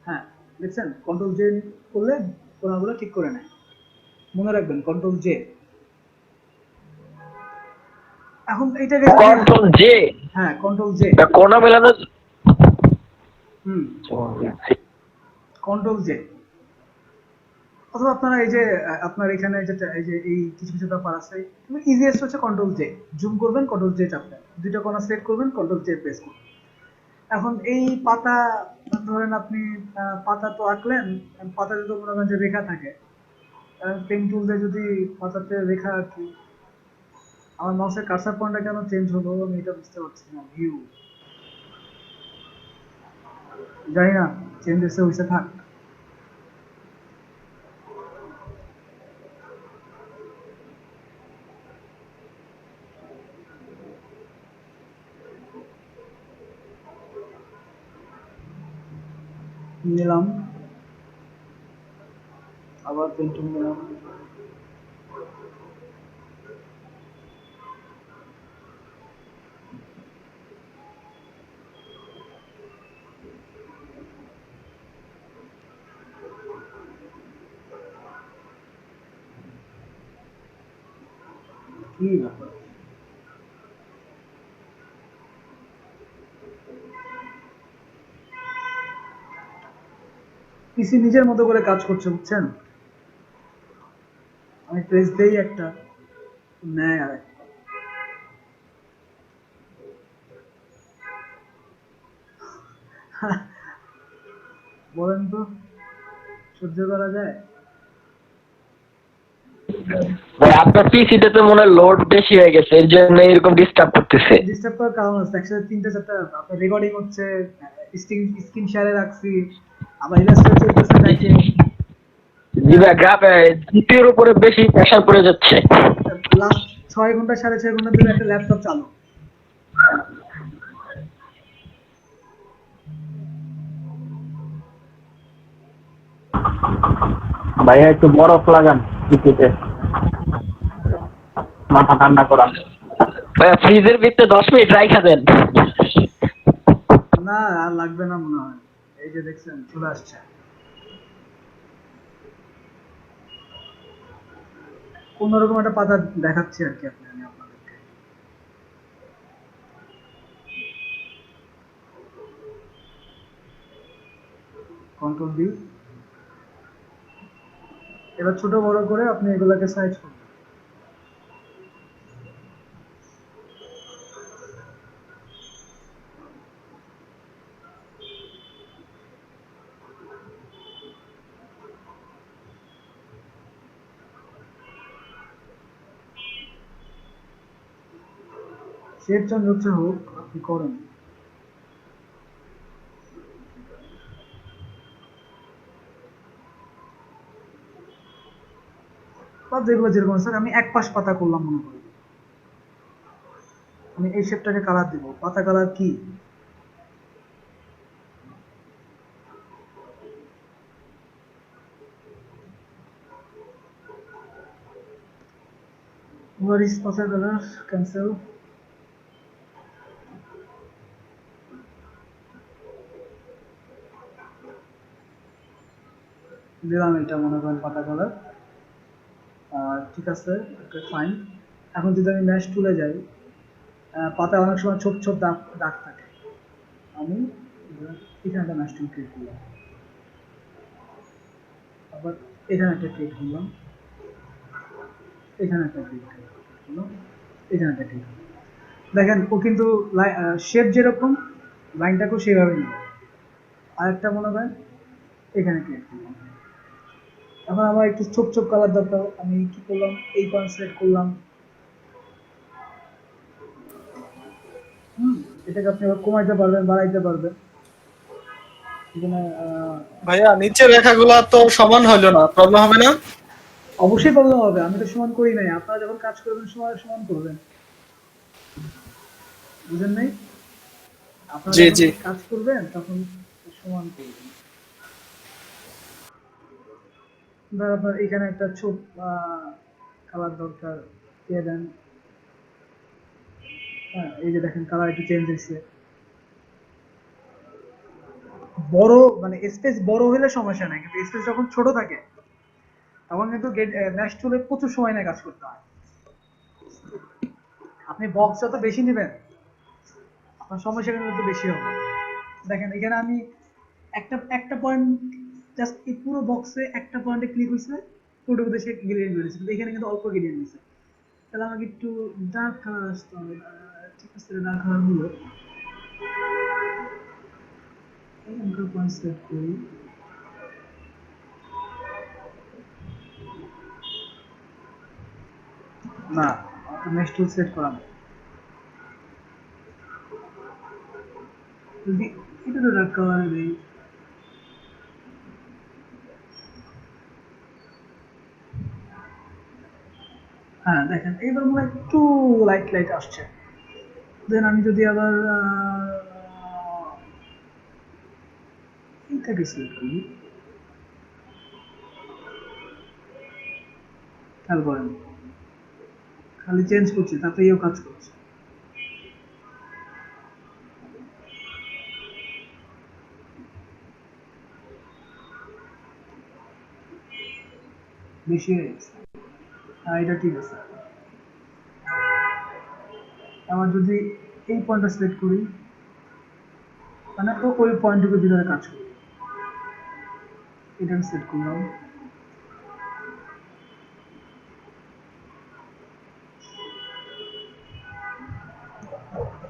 S1: হ্যাঁ দেখছেন কন্ট্রোল জে করলে কোনাগুলো ঠিক করে নেয়। মনে রাখবেন কন্ট্রোল জে। এখন এইটাকে যদি
S2: কন্ট্রোল জে,
S1: হ্যাঁ কন্ট্রোল জে,
S2: কোনা মেলানো।
S1: হুম কন্ট্রোল জে, অথবা আপনারা এই যে আপনার এখানে যেটা এই যে এই কিছু কিছু ব্যাপার আছে, ইজিয়েস্ট হচ্ছে কন্ট্রোল জে। জুম করবেন কন্ট্রোল জে চাপবেন, দুইটা কোণা সেট করবেন কন্ট্রোল জে প্রেস করবেন। এখন এই পাতা, ধরেন আপনি পাতা তো আঁকলেন, পাতাতে তো মনে করেন যে রেখা থাকে, পেন টুল দিয়ে যদি পাতাতে রেখা আঁকি, আমার মাউসের কার্সার পয়েন্টটা কেন চেঞ্জ হলো আমি এটা বুঝতে পারছি না। ভিউ, জানি না, চেঞ্জ হয়েছে থাক। নিলাম, আবার পেন টুল নিলাম, কি ব্যাপার, পিসি নিজের মতো করে কাজ করছে বুঝছেন। আমি প্রেস দেই একটা, নেয় আর একটা। বলেন তো, সহ্য করা যায়?
S2: ভাই আপনার পিসিতে তো মনে হয় লোড বেশি হয়ে গেছে, এর জন্য এরকম ডিস্টার্ব করতেছে।
S1: ডিস্টার্ব করার কারণ আছে, একসাথে তিনটা চারটা আপনার রেকর্ডিং হচ্ছে, স্ক্রিন শেয়ারে রাখছি, আবার ইলাস্ট্রেটর চলতেছে ব্যাকে।
S2: জি ভাই, গ্রাফে জিপির উপরে বেশি প্রেশার পড়ে যাচ্ছে।
S1: লাস্ট 6 ঘন্টা 6.5 ঘন্টা ধরে একটা ল্যাপটপ চালু।
S3: ভাইয়া একটু বরফ লাগান পিসিতে, মাথা ঠান্ডা করান।
S2: ভাই ফ্রিজের ভিতরে 10 মিনিট রাইখা দেন।
S1: না আর লাগবে না মনে হয়, এই যে দেখছেন চলে আসছে। কোনোরকম একটা পাতা দেখাচ্ছি আর কি আমি আপনাদেরকে। কন্ট্রোল ডি, এবার ছোট বড় করে আপনি এগুলাকে সাইজ করবেন। শেপ চেঞ্জ হচ্ছে হোক, আপনি করেন। বা যেগুলো যেরকম স্যার, আমি এক পাশ পাতা করলাম মনে করি, আমি এই শেপটাকে কালার দিব, পাতা কালার কি, what is পাতা কালার, ক্যান্সেল, দিলাম এটা মনে করেন পাতা কালার। ঠিক আছে, ওকে ফাইন। এখন যদি আমি ম্যাশ টুলে যাই, পাতায় অনেক সময় ছোপ ছোপ দাগ দাগ থাকে, আমি এখানে একটা ম্যাশ টুল ক্রিয়েট করলাম, আবার এখানে একটা ক্রিয়েট করলাম, এখানে একটা ক্রিয়েট করলাম, এখানে একটা ক্রিয়েট করলাম। দেখেন ও কিন্তু শেপ যেরকম লাইনটাকেও সেভাবে নিল। আরেকটা মনে করেন এখানে ক্রিয়েট করলাম। এখন আমার একটু ছোপ ছোপ কালার দরকার, আমি কি করলাম, এই পয়েন্ট সিলেক্ট করলাম। হুম, এটাকে আপনি আবার কমাইতে পারবেন, বাড়াইতে পারবেন। এখানে
S6: ভাইয়া নিচের রেখাগুলা তো সমান হইলো না, প্রবলেম হবে না?
S1: অবশ্যই প্রবলেম হবে, আমি তো সমান করি নাই, আপনারা যখন কাজ করবেন সমান সমান করবেন, বুঝেন নাই? আপনারা
S6: জি
S1: যখন
S6: জি।
S1: কাজ করবেন তখন সমান করবেন। ধর আপনার এখানে একটা ছোপ কালার দরকার, দিয়ে দেন। হ্যাঁ এই যে দেখেন কালার একটু চেঞ্জ হয়েছে। বড় মানে স্পেস বড় হলে সমস্যা নাই, কিন্তু স্পেস যখন ছোট থাকে তখন কিন্তু ম্যাশ টুলে প্রচুর সময় নিয়ে কাজ করতে হয়। আপনি বক্স যত বেশি নেবেন আপনার সমস্যা কিন্তু তত বেশি হবে। দেখেন এখানে আমি একটা একটা পয়েন্ট, জাস্ট এই পুরো বক্সে একটা পয়েন্টে ক্লিক হয়েছে, পুরোটুকুতে সে গ্রেডিয়েন্ট বেরিয়েছে, কিন্তু এখানে কিন্তু অল্প গ্রেডিয়েন্ট দিচ্ছে। তাহলে আমাকে একটু ডার্ক কালার আসতে হবে। ঠিক আছে, ডার্ক কালার গুলো এই অ্যাঙ্কার পয়েন্ট সেট করি। না, মেশ টুল সেট করা নেই। যদি এটা তো ডার্ক কালার দেই, হ্যাঁ দেখেন এইবার মনে হয় একটু লাইট লাইট আসছে। দেন আমি যদি আবার এইটাকে সিলেক্ট করি, খেয়াল করেন খালি চেঞ্জ করছি তাতেও কাজ করছে। বেশি হয়ে গেছে। হ্যাঁ এটা ঠিক আছে। আবার যদি এই পয়েন্টটা সিলেক্ট করি, মানে তো ওই পয়েন্টটুকুর ভিতরে কাজ করি, এটা আমি সেট করলাম।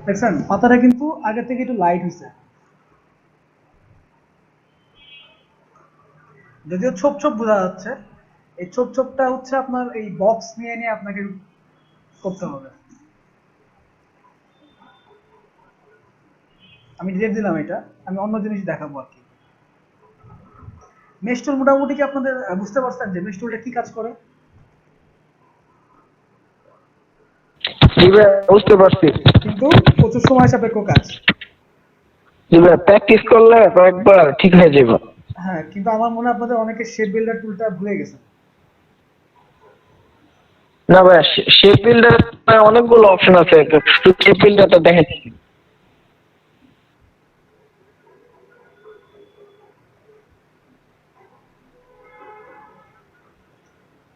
S1: দেখছেন পাতাটা কিন্তু আগে থেকে একটু লাইট হয়েছে, যদিও ছোপ ছোপ বোঝা যাচ্ছে। এই ছোপ ছোপটা হচ্ছে আপনার এই বক্স নিয়ে নিয়ে আপনাকে করতে হবে। আমি ডিলেট দিলাম এটা, আমি অন্য জিনিস দেখাবো আর কি। মেশ টুল মোটামুটি কি আপনাদের বুঝতে পারছেন যে মেশ টুলটা কি কাজ করে?
S2: জি ভাই, বুঝতে পারছি।
S1: কিন্তু প্রচুর সময় সাপেক্ষ কাজ।
S2: জি ভাই, প্র্যাকটিস করলে কয়েকবার ঠিক হয়ে যাবে।
S1: হ্যাঁ, কিন্তু আমার মনে হয় আপনাদের অনেকে শেপ বিল্ডার টুলটা ভুলে গেছে।
S2: না ভাই, শেপ বিল্ডার অনেকগুলো অপশন আছে, শুধু শেপ বিল্ডারটা দেখেন।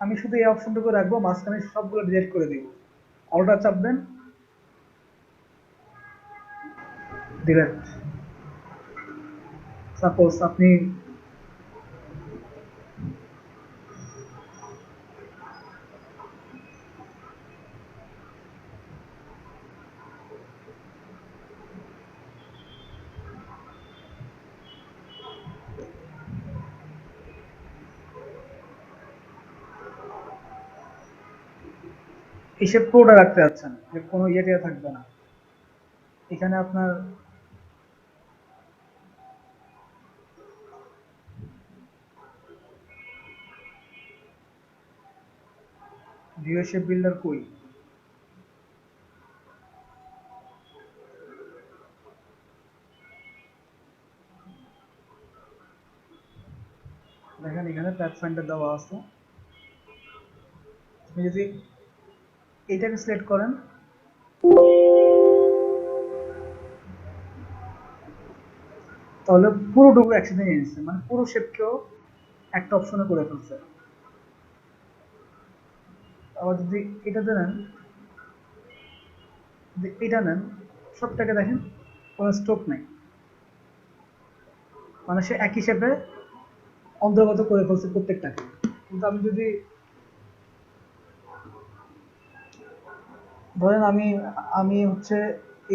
S1: আমি শুধু এই অপশনটুকু রাখবো, মাঝখানে সবগুলো ডিলিট করে দিব। Alter চাপবেন, delete. সাপোজ আপনি এই শেপ পুরোটা রাখতে যাচ্ছেন, যে কোনো ইয়ে টিয়ে থাকবে না। এখানে আপনার ভিউ শেপ বিল্ডার কই? দেখেন এখানে প্যাথফাইন্ডার দেওয়া আছে। আপনি যদি এইটাকে সিলেক্ট করেন, তাহলে পুরোটুকু একসাথে নিয়ে নিচ্ছে, মানে পুরো শেপকেও একটা অপশনে করে ফেলছে। আবার যদি এটাতে নেন, যদি এটা নেন, সবটাকে দেখেন কোনো স্ট্রোক নেই, মানে সে একই শেপে অন্তর্গত করে ফেলছে প্রত্যেকটাকে। কিন্তু আমি যদি ধরেন আমি আমি হচ্ছে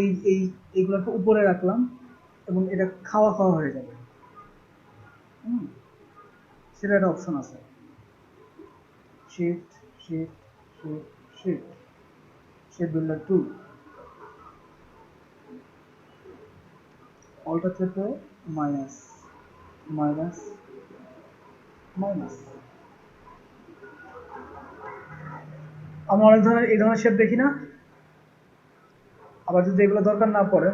S1: এই এই এইগুলোকে উপরে রাখলাম এবং এটা খাওয়া খাওয়া হয়ে যাবে, হুম, সেটা একটা অপশন আছে। Shift shift shift shift, shape builder tool, alt চেপে মাইনাস মাইনাস মাইনাস। আমরা অনেক ধরনের এই ধরনের শেপ দেখি না? আবার যদি এগুলো দরকার না পড়ে,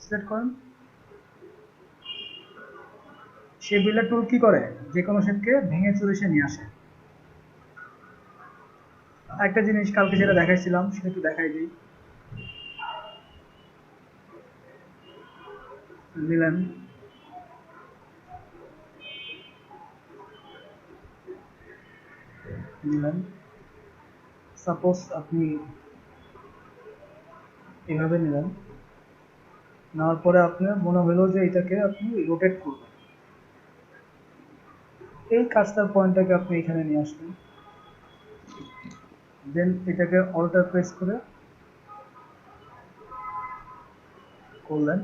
S1: সিলেক্ট করেন। শেপ বিল্ডার টুল কি করে? যে কোনো শেপকে ভেঙে চুরে সে নিয়ে আসে। একটা জিনিস কালকে যেটা দেখাইছিলাম সেটা একটু দেখাই দিই। নিলেন, নিলেন, সাপোজ আপনি এভাবে নিলেন, নেওয়ার পরে আপনার মনে হলো যে এটাকে আপনি রোটেট করবেন, এই কাজটার পয়েন্টটাকে আপনি এখানে নিয়ে আসবেন, দেন এটাকে অল্টার প্রেস করে করলেন,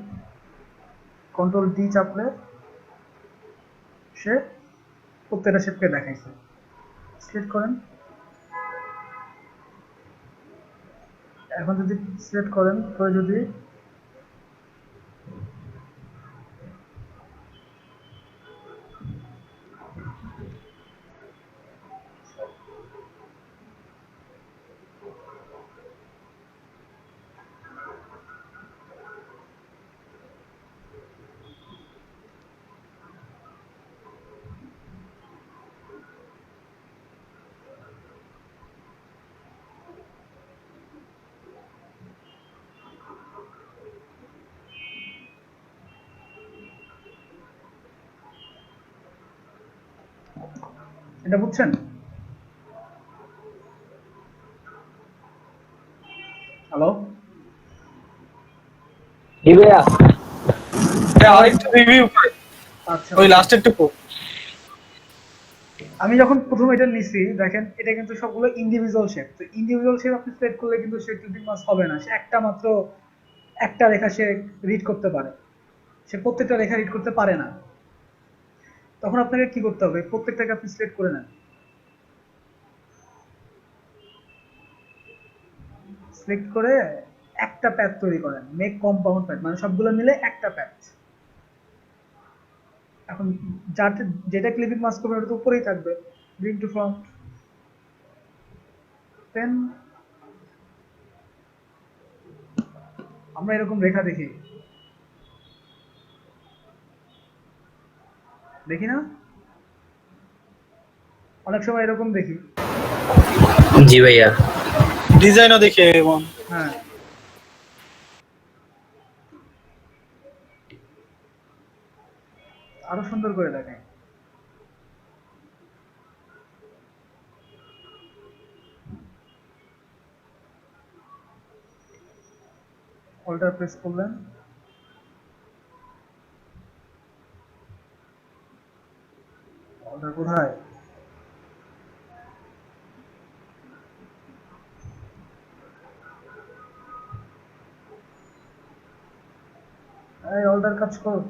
S1: কন্ট্রোল ডি চাপলে সে প্রত্যেকটা শেপকে দেখাইছে। সিলেক্ট করেন, এখন যদি সিলেক্ট করেন করে যদি এটা বুঝছেন? হ্যালো,
S2: জি ভাইয়া।
S6: আরেকটু রিভিউ করে
S1: আচ্ছা,
S6: ওই লাস্টের টুকু।
S1: আমি যখন প্রথম এটা নিছি দেখেন এটা কিন্তু সবগুলো ইন্ডিভিজুয়াল শেপ, তো ইন্ডিভিজুয়াল শেপ আপনি সিলেক্ট করলে কিন্তু সে ক্লিপিং মাস হবে না, সে একটা মাত্র একটা রেখা সে রিড করতে পারে, সে প্রত্যেকটা রেখা রিড করতে পারে না। তখন আপনাকে কি করতে হবে, প্রত্যেকটাকে আপনি সিলেক্ট করে নেন, সিলেক্ট করে একটা প্যাথ তৈরি করেন, মেক কম্পাউন্ড প্যাথ, মানে সবগুলো মিলে একটা প্যাথ। এখন যাতে যেটা ক্লিপিং মাস্ক করবে ওটা তো উপরেই থাকবে, ব্রিং টু ফ্রন্ট, দেন আমরা এরকম রেখা দেখি দেখি না, অনেক সময় এরকম দেখি।
S5: জি ভাইয়া।
S6: ডিজাইনও দেখে এমন।
S1: হ্যাঁ, আরো সুন্দর করে দেখায়। অল্টার প্রেস করলেন, অল্টার কোথায়, এই অল্টার কাজ করো,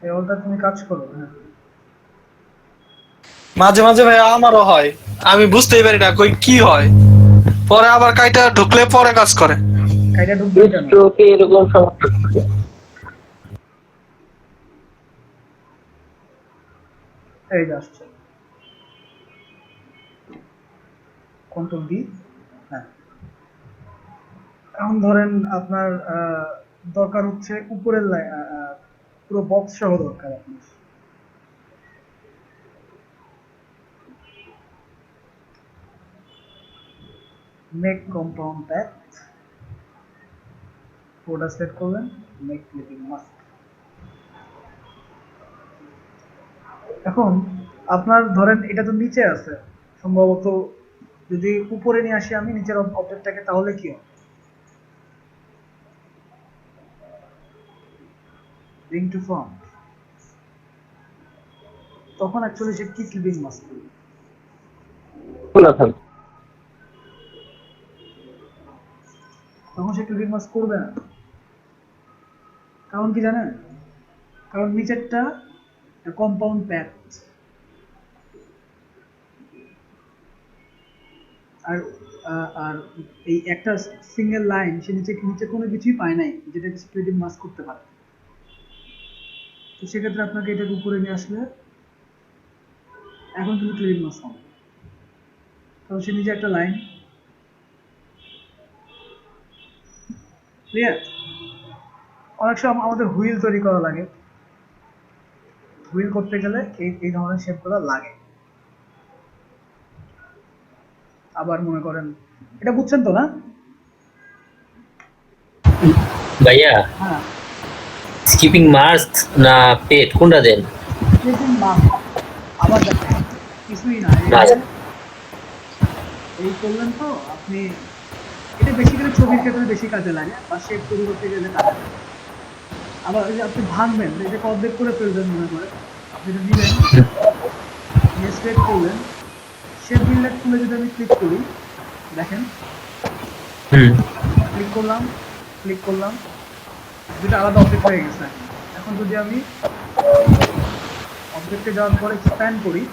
S1: এই অল্টার তুমি কাজ করো। হ্যাঁ,
S6: মাঝে মাঝে ভাই আমারও হয়, আমি বুঝতেই পারি না কই কি হয়, পরে আবার কাইটা ঢুকলে পরে কাজ করে।
S1: কাইটা ঢুকবে কেন?
S2: স্ট্রোকে এরকম সমস্যা হচ্ছে।
S1: এই যে আসছে, কন্ট্রোল ডি। হ্যাঁ, এখন ধরেন আপনার দরকার হচ্ছে উপরের পুরো বক্স সহ দরকার আপনার, মেক কম্পাউন্ড প্যাথ, পুরোটা সিলেক্ট করলেন, মেক ক্লিপিং মাস্ক। এখন আপনার ধরেন এটা তো নিচে আছে, সম্ভবত যদি উপরে নিয়ে আসি আমি নিচের অবজেক্টটাকে, তাহলে কি হবে, ব্রিং টু ফ্রন্ট, তখন অ্যাকচুয়ালি সে কি ক্লিপিং মাস্ক করবে,
S2: খোলা থাকবে।
S1: তখন সে ক্লিপিং মাস্ক করবে না। কারণ কি জানেন, কারণ নিচেরটা কম্পাউন্ড প্যাথ, আর আর এই একটা সিঙ্গেল লাইন সে নিচে নিচে কোনো কিছুই পায় নাই যেটা ক্লিপিং মাস্ক করতে পারে। তো সেক্ষেত্রে আপনাকে এটাকে উপরে নিয়ে আসলে এখন কিন্তু ক্লিপিং মাস্ক হবে, কারণ সে নিজে একটা লাইন, ক্লিয়ার? অনেক সময় আমাদের হুইল তৈরি করা লাগে, হুইল করতে গেলে এই ধরনের শেপগুলো লাগে। আবার মনে করেন, এটা বুঝছেন তো না?
S5: ভাইয়া
S1: হ্যাঁ,
S5: স্কিপিং মাস্ক না পেট কোনটা দেন?
S1: ক্লিপিং মাস্ক, কিছুই না, এই করলেন তো আপনি, এটা বেসিক্যালি ছবির ক্ষেত্রে বেশি কাজে লাগে বা শেপ তৈরি করতে গেলে কাজে লাগে। আবার এই যে আপনি ভাঙবেন, এটাকে অর্ধেক করে ফেলবেন মনে করে, আপনি এটা নিলেন, নিয়ে স্ট্রেট করলেন, শেপ বিল্ডার টুলে যদি আমি ক্লিক করি, দেখেন ক্লিক করলাম, ক্লিক করলাম, দুটো আলাদা অবজেক্ট হয়ে গেছে। এখন যদি আমি অবজেক্টে যাওয়ার পরে এক্সপ্যান্ড করি,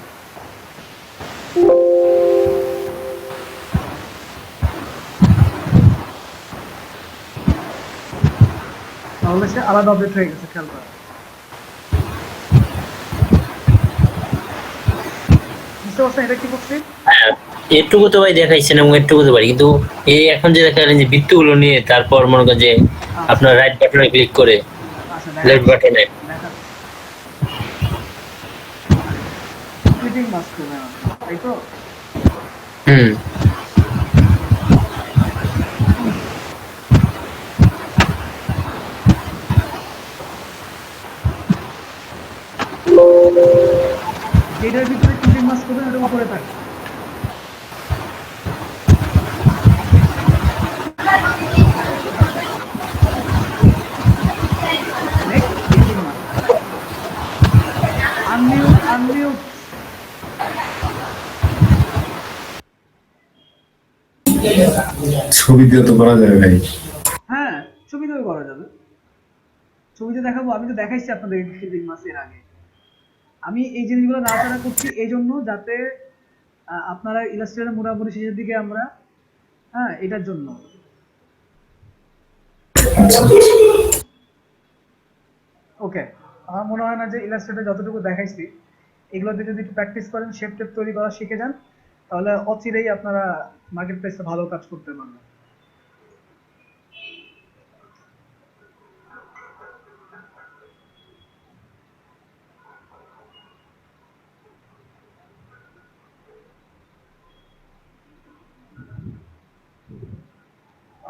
S1: তাহলে সে আলাদা অবজেক্ট হয়ে গেছে, খেয়াল করা। বুঝতে পারছেন এটা কি করছি?
S7: এটুকু তো ভাই দেখাইছেন এবং এটুকু তো পারি, কিন্তু এই এখন যে দেখালেন যে বৃত্তগুলো নিয়ে তারপর মনে করেন যে আপনার রাইট বাটনে ক্লিক করে
S1: আচ্ছা
S7: লেফট বাটনে
S1: স্প্লিটিং মাস্ক করবেন, তাই তো? যেটার ভিতরে স্প্লিটিং মাস্ক করবেন ওটা উপরে থাকে। আনমিউট
S8: ছবি দিয়ে তো করা যাবে ভাই।
S1: হ্যাঁ, ছবিতেও করা যাবে, ছবিতে দেখাবো। আমি তো দেখাইছি আপনাদের স্প্লিটিং মাস্কের আগে। আমি এই জিনিসগুলো নাড়াচাড়া করছি এই জন্য যাতে আপনারা ইলাস্ট্রেটর মোটামুটি শেষের দিকে আমরা, হ্যাঁ, এটার জন্য। ওকে, আমার মনে হয় না যে ইলাস্ট্রেটর যতটুকু দেখাইছি এগুলোতে যদি একটু প্র্যাকটিস করেন, শেপ টেপ তৈরি করা শিখে যান, তাহলে অচিরেই আপনারা মার্কেট প্লেসে ভালো কাজ করতে পারবেন।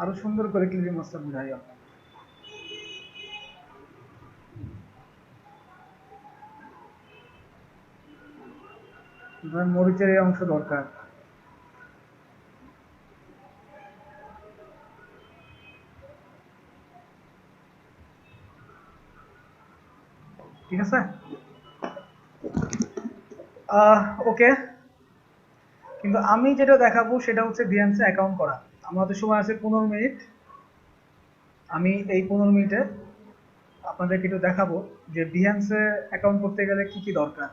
S1: আরো সুন্দর করে ক্লিপিং মাস্টার বুঝাই আপনাকে। ধরেন মরিচের এই অংশ দরকার, ঠিক আছে? ওকে, কিন্তু আমি যেটা দেখাবো সেটা হচ্ছে বিহান্সে অ্যাকাউন্ট করা। আমাদের সময় আছে 15 মিনিট। আমি এই 15 মিনিটে আপনাদেরকে একটু দেখাবো যে বিহান্সে অ্যাকাউন্ট করতে গেলে কি কি দরকার।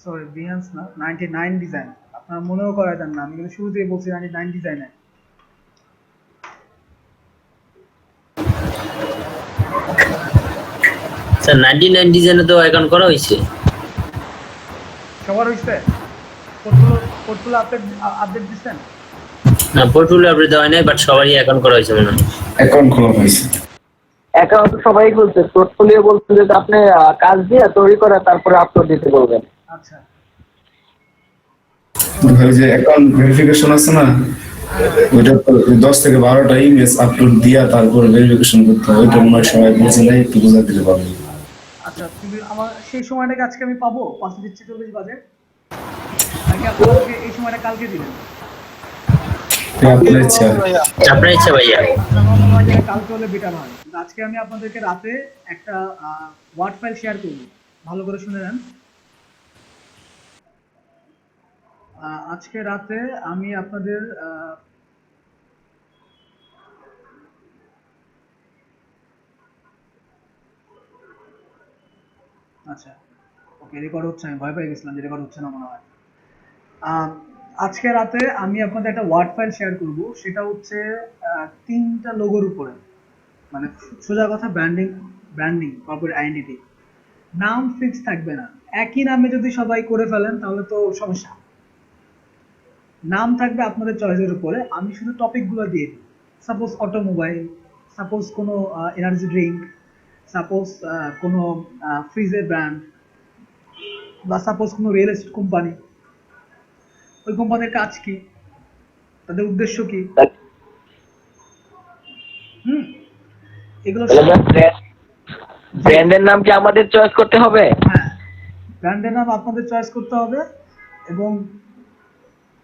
S1: সরি, বিহান্স না, 99 ডিজাইন। আপনারা মনেও করাই দেন না, আমি কিন্তু শুরুতেই বলছি 99 ডিজাইনে।
S7: স্যার 99 ডিজাইনে তো অ্যাকাউন্ট করা হয়েছে।
S1: সবার হইছে? পোর্টফোলিও আপডেট আপডেট দিচ্ছেন?
S7: না, পোর্টফোলিও আপডেট দেওয়া হয় নাই, বাট সবারই অ্যাকাউন্ট করা হয়েছে মনে হয়।
S8: অ্যাকাউন্ট খোলা হয়েছে।
S2: অ্যাকাউন্ট সবাই বলছে, পোর্টফোলিও বলছে যে আপনি কাজ দিয়ে তৈরি করে তারপরে আপলোড দিতে বলবেন।
S1: আচ্ছা,
S8: ওই যে অ্যাকাউন্ট ভেরিফিকেশন আছে না, ওইটা তো 10 থেকে 12টা ইমেজ আপলোড দিয়া তারপর ভেরিফিকেশন করতে হয়। ওইটা মনে হয় সবাই বুঝে নেই, একটু বোঝা দিতে পারবে।
S1: আচ্ছা, তুমি আমার সেই সময়টাকে আজকে আমি পাবো 5:40 বাজে, নাকি আপনাদেরকে এই সময়টা কালকে দিবেন?
S8: আপনার ইচ্ছা।
S7: আপনার ইচ্ছা ভাইয়া।
S1: আমার মনে হয় যে কালকে হলে বেটার হয়, কিন্তু আজকে আমি আপনাদেরকে রাতে একটা ওয়ার্ড ফাইল শেয়ার করবো, ভালো করে শুনে নেন। আজকে রাতে আমি আপনাদের আচ্ছা, ওকে, রেকর্ড হচ্ছে। আমি ভয় পেয়ে গেছিলাম যে রেকর্ড হচ্ছে না মনে হয়। আজকে রাতে আমি আপনাদের একটা ওয়ার্ড ফাইল শেয়ার করব, সেটা হচ্ছে 3টা লোগোর উপরে, মানে সোজা কথা ব্র্যান্ডিং কর্পোরেট আইডেন্টিটি। নাম ফিক্স থাকবে না, একই নামে যদি সবাই করে ফেলেন তাহলে তো সমস্যা। নাম থাকবে আপনাদের চয়েসের উপরে, আমি শুধু টপিকগুলো দিয়ে দিই। সাপোজ অটোমোবাইল, সাপোজ কোনো এনার্জি ড্রিঙ্ক, সাপোজ কোনো ফ্রিজের ব্র্যান্ড, বা সাপোজ কোনো রিয়েল এস্টেট কোম্পানি, ওই কোম্পানির কাজ কি, তাদের উদ্দেশ্য কি, হুম, এগুলো সব।
S2: ব্র্যান্ডের নাম কি আমাদের চয়েস করতে হবে?
S1: হ্যাঁ, ব্র্যান্ডের নাম আপনাদের চয়েস করতে হবে, এবং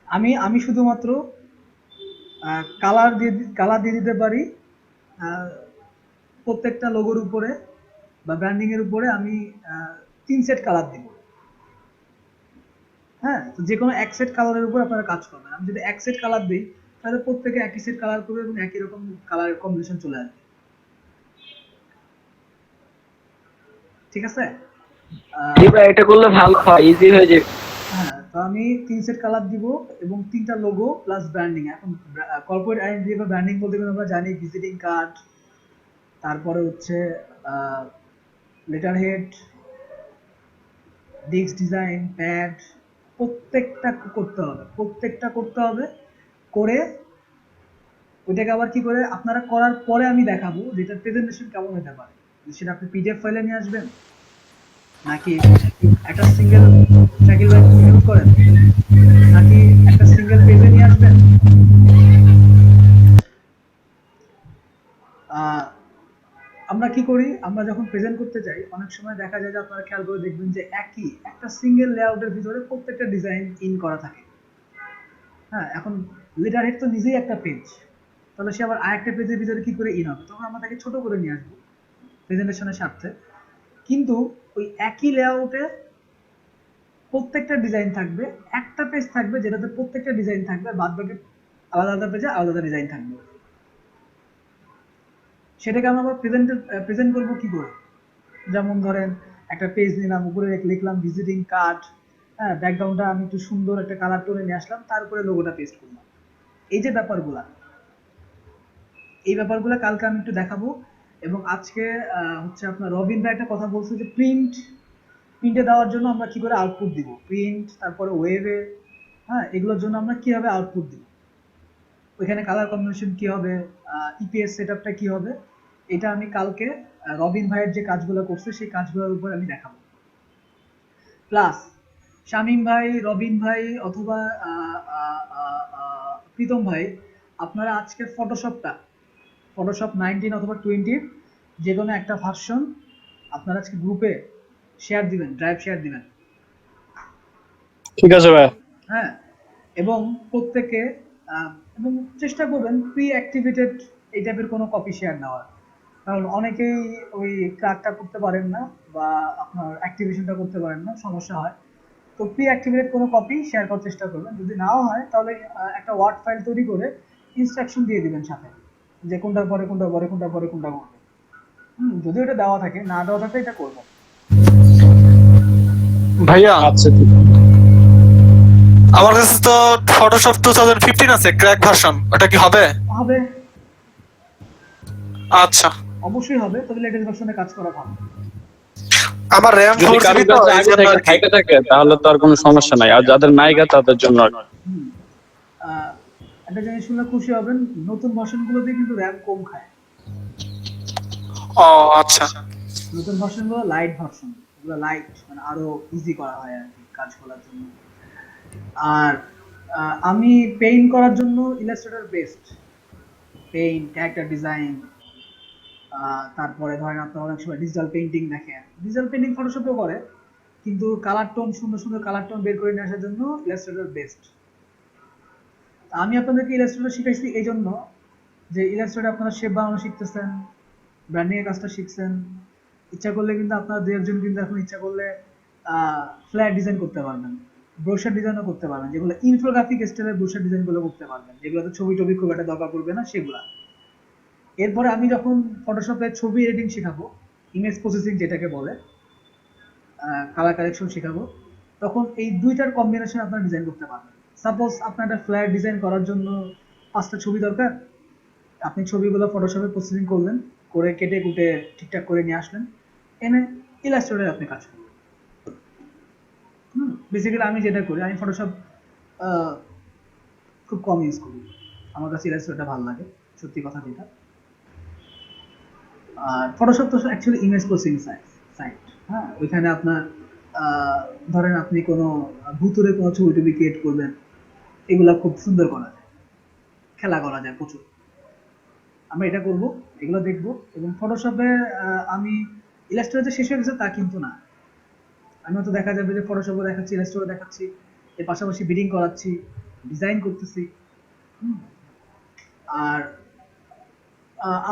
S1: আমি আমি শুধুমাত্র কালার দিয়ে দিতে পারি প্রত্যেকটা লোগোর উপরে বা ব্র্যান্ডিং এর উপরে আমি 3 সেট কালার দিব। হ্যাঁ, তো যে কোনো এক সেট কালারের উপর আপনারা কাজ করবেন। আমি যদি 1 সেট কালার দিই, তাহলে প্রত্যেকে একই সেট কালার করবে এবং একই রকম কালারের কম্বিনেশন চলে আসবে। ঠিক আছে?
S2: জি ভাই, এটা করলে ভালো হয়, ইজি হয়ে যাবে।
S1: হ্যাঁ, তো আমি 3 সেট কালার দিব এবং 3টা লোগো প্লাস ব্র্যান্ডিং। এখন কর্পোরেট আইডেন্টিটি বা ব্র্যান্ডিং বলতে গেলে আমরা জানি ভিজিটিং কার্ড, তারপরে হচ্ছে letter head, disk design, pad, প্রত্যেকটা করতে হবে। করে ওইটাকে আবার কি করে আপনারা করার পরে আমি দেখাবো যেটা প্রেজেন্টেশন কেমন হতে পারে। সেটা আপনি পিডিএফ ফাইলে নিয়ে আসবেন, নাকি একটা সিঙ্গেল ট্র্যাকিং লাইন ইউজ করেন, নাকি একটা সিঙ্গেল পেজে নিয়ে আসবেন। আমরা কি করি, আমরা যখন প্রেজেন্ট করতে যাই অনেক সময় দেখা যায় যে আপনারা খেয়াল করে দেখবেন যে একই একটা সিঙ্গেল লেআউটের ভিতরে প্রত্যেকটা ডিজাইন ইন করা থাকে। হ্যাঁ, এখন লেটার হেড তো নিজেই একটা পেজ, তাহলে সে আবার আরেকটা পেজের ভিতরে কি করে ইন হবে, তখন আমরা তাকে ছোট করে নিয়ে আসবো প্রেজেন্টেশনের স্বার্থে। কিন্তু ওই একই লেআউটে প্রত্যেকটা ডিজাইন থাকবে, একটা পেজ থাকবে যেটাতে প্রত্যেকটা ডিজাইন থাকবে, বাদ বাকি আলাদা আলাদা পেজে আলাদা আলাদা ডিজাইন থাকবে। সেটাকে আমরা আবার প্রেজেন্ট করবো কি করে, যেমন ধরেন একটা পেজ নিলাম, উপরে লিখলাম ভিজিটিং কার্ড, হ্যাঁ, ব্যাকগ্রাউন্ডটা আমি একটু সুন্দর একটা কালার টোনে নিয়ে আসলাম, তারপরে লোগোটা পেস্ট করলাম। এই যে ব্যাপারগুলা কালকে আমি একটু দেখাবো। এবং আজকে হচ্ছে আপনার রবিন ভাই একটা কথা বলছে যে প্রিন্টে দেওয়ার জন্য আমরা কি করে আউটপুট দিব, প্রিন্ট তারপরে ওয়েবে, হ্যাঁ, এগুলোর জন্য আমরা কিভাবে আউটপুট দিব, ওইখানে কালার কম্বিনেশন কি হবে, ইপিএস সেটআপটা কি হবে, এটা আমি কালকে রবিন ভাইয়ের যে কাজগুলো করছে সেই কাজগুলোর উপর আমি দেখাবো। প্লাস শামীম ভাই, রবিন ভাই অথবা প্রীতম ভাই, আপনারা আজকে ফটোশপ 19 অথবা 20 যে কোনো একটা ভার্সন আপনারা আজকে গ্রুপে শেয়ার দিবেন, ড্রাইভ শেয়ার দিবেন।
S6: ঠিক আছে ভাই।
S1: হ্যাঁ, এবং প্রত্যেকে এবং চেষ্টা করবেন প্রি অ্যাক্টিভেটেড এই টাইপের কোনো কপি শেয়ার নেওয়ার, কারণ অনেকেই ওই ক্রাকটা করতে পারেন না বা আপনার অ্যাক্টিভেশনটা করতে পারেন না, সমস্যা হয়। তো প্রি অ্যাক্টিভেটেড কোনো কপি শেয়ার করার চেষ্টা করবেন। যদি নাও হয় তাহলে একটা ওয়ার্ড ফাইল তৈরি করে ইনস্ট্রাকশন দিয়ে দিবেন সাথে, যে কোনটার পরে কোনটা পরে কোনটা পরে কোনটা করবে। যদি ওটা দেওয়া থাকে, না দেওয়া থাকে এটা করবেন।
S6: ভাইয়া আচ্ছা, আমার কাছে তো ফটোশপ 2015 আছে ক্র্যাক ভার্সন, ওটা কি হবে?
S1: হবে,
S6: আচ্ছা,
S1: অবশ্যই হবে, তবে লেটেস্ট ভার্সনে কাজ করা ভালো।
S6: আমার র‍্যাম 4 জিবি তো এই জন্য আর কি।
S3: থাকে তাহলে তো আর কোনো সমস্যা নাই, আর যাদের নাইকা তাদের জন্য
S1: একটা জিনিস শুনলে খুশি হবেন, নতুন ভার্সনগুলোতে কিন্তু র্যাম কম খায়।
S6: ও আচ্ছা,
S1: নতুন ভার্সনগুলো লাইট ভার্সন, এগুলো লাইট মানে আরো ইজি করা হয় আর কি কাজ করার জন্য। আর আমি পেইন্ট করার জন্য Illustrator best. Paint, character design, তারপরে ধরেন আপনারা অনেক সময় ডিজিটাল পেইন্টিং দেখেন, ডিজিটাল পেইন্টিং ফটোশপেও করে, কিন্তু কালার টোন, সুন্দর সুন্দর কালার টোন বের করে নিয়ে আসার জন্য ইলাস্ট্রেটর বেস্ট। আমি আপনাদেরকে ইলাস্ট্রেটর শিখাইছি এই জন্য যে ইলাস্ট্রেটর আপনারা শেপ বানানো শিখতেছেন, ব্র্যান্ডিং এর কাজটা শিখছেন, ইচ্ছা করলে কিন্তু আপনারা দু একজন কিন্তু এখন ইচ্ছা করলে ফ্ল্যাট ডিজাইন করতে পারবেন, ব্রোশার ডিজাইনও করতে পারবেন, যেগুলো ইনফোগ্রাফিক স্টাইলের ব্রোশার ডিজাইনগুলো করতে পারবেন, যেগুলোতে ছবি টবি খুব একটা দরকার পড়বে না সেগুলা। এরপরে আমি যখন ফটোশপে ছবি এডিটিং শেখাবো, ইমেজ প্রসেসিং যেটাকে বলে, কালার কারেকশন শেখাবো, তখন এই দুইটার কম্বিনেশন আপনারা ডিজাইন করতে পারবেন। সাপোজ আপনার একটা ফ্ল্যাট ডিজাইন করার জন্য 5টা ছবি দরকার, আপনি ছবিগুলো ফটোশপে প্রসেসিং করলেন, করে কেটে কুটে ঠিকঠাক করে নিয়ে আসলেন, এনে ইলাস্ট্রেটরে আপনি কাজ করবেন। বেসিক্যালি আমি যেটা করি, আমি ফটোশপ খুব কম ইউজ করি। আমার কাছে ইলাস্ট্রেটরটা ভালো লাগে, সত্যি কথা যেটা। আর ফটোশপ তো অ্যাকচুয়ালি ইমেজ প্রসেসিং সাইট। হ্যাঁ, ওইখানে আপনার ধরেন আপনি কোনো ভুতুরে কোনো ছবি টবি ক্রিয়েট করবেন, এগুলা খুব সুন্দর করা যায়, খেলা করা যায় প্রচুর। আমরা এটা করব, এগুলো দেখব। এবং ফটোশপে আমি ইলাস্ট্রেটর শেষ হয়ে গেছে তা কিন্তু না। আমি হয়তো দেখা যাবে যে ফটোশপে দেখাচ্ছি, ইলাস্ট্রেটর দেখাচ্ছি, এর পাশাপাশি বিডিং করাচ্ছি, ডিজাইন করতেছি। আর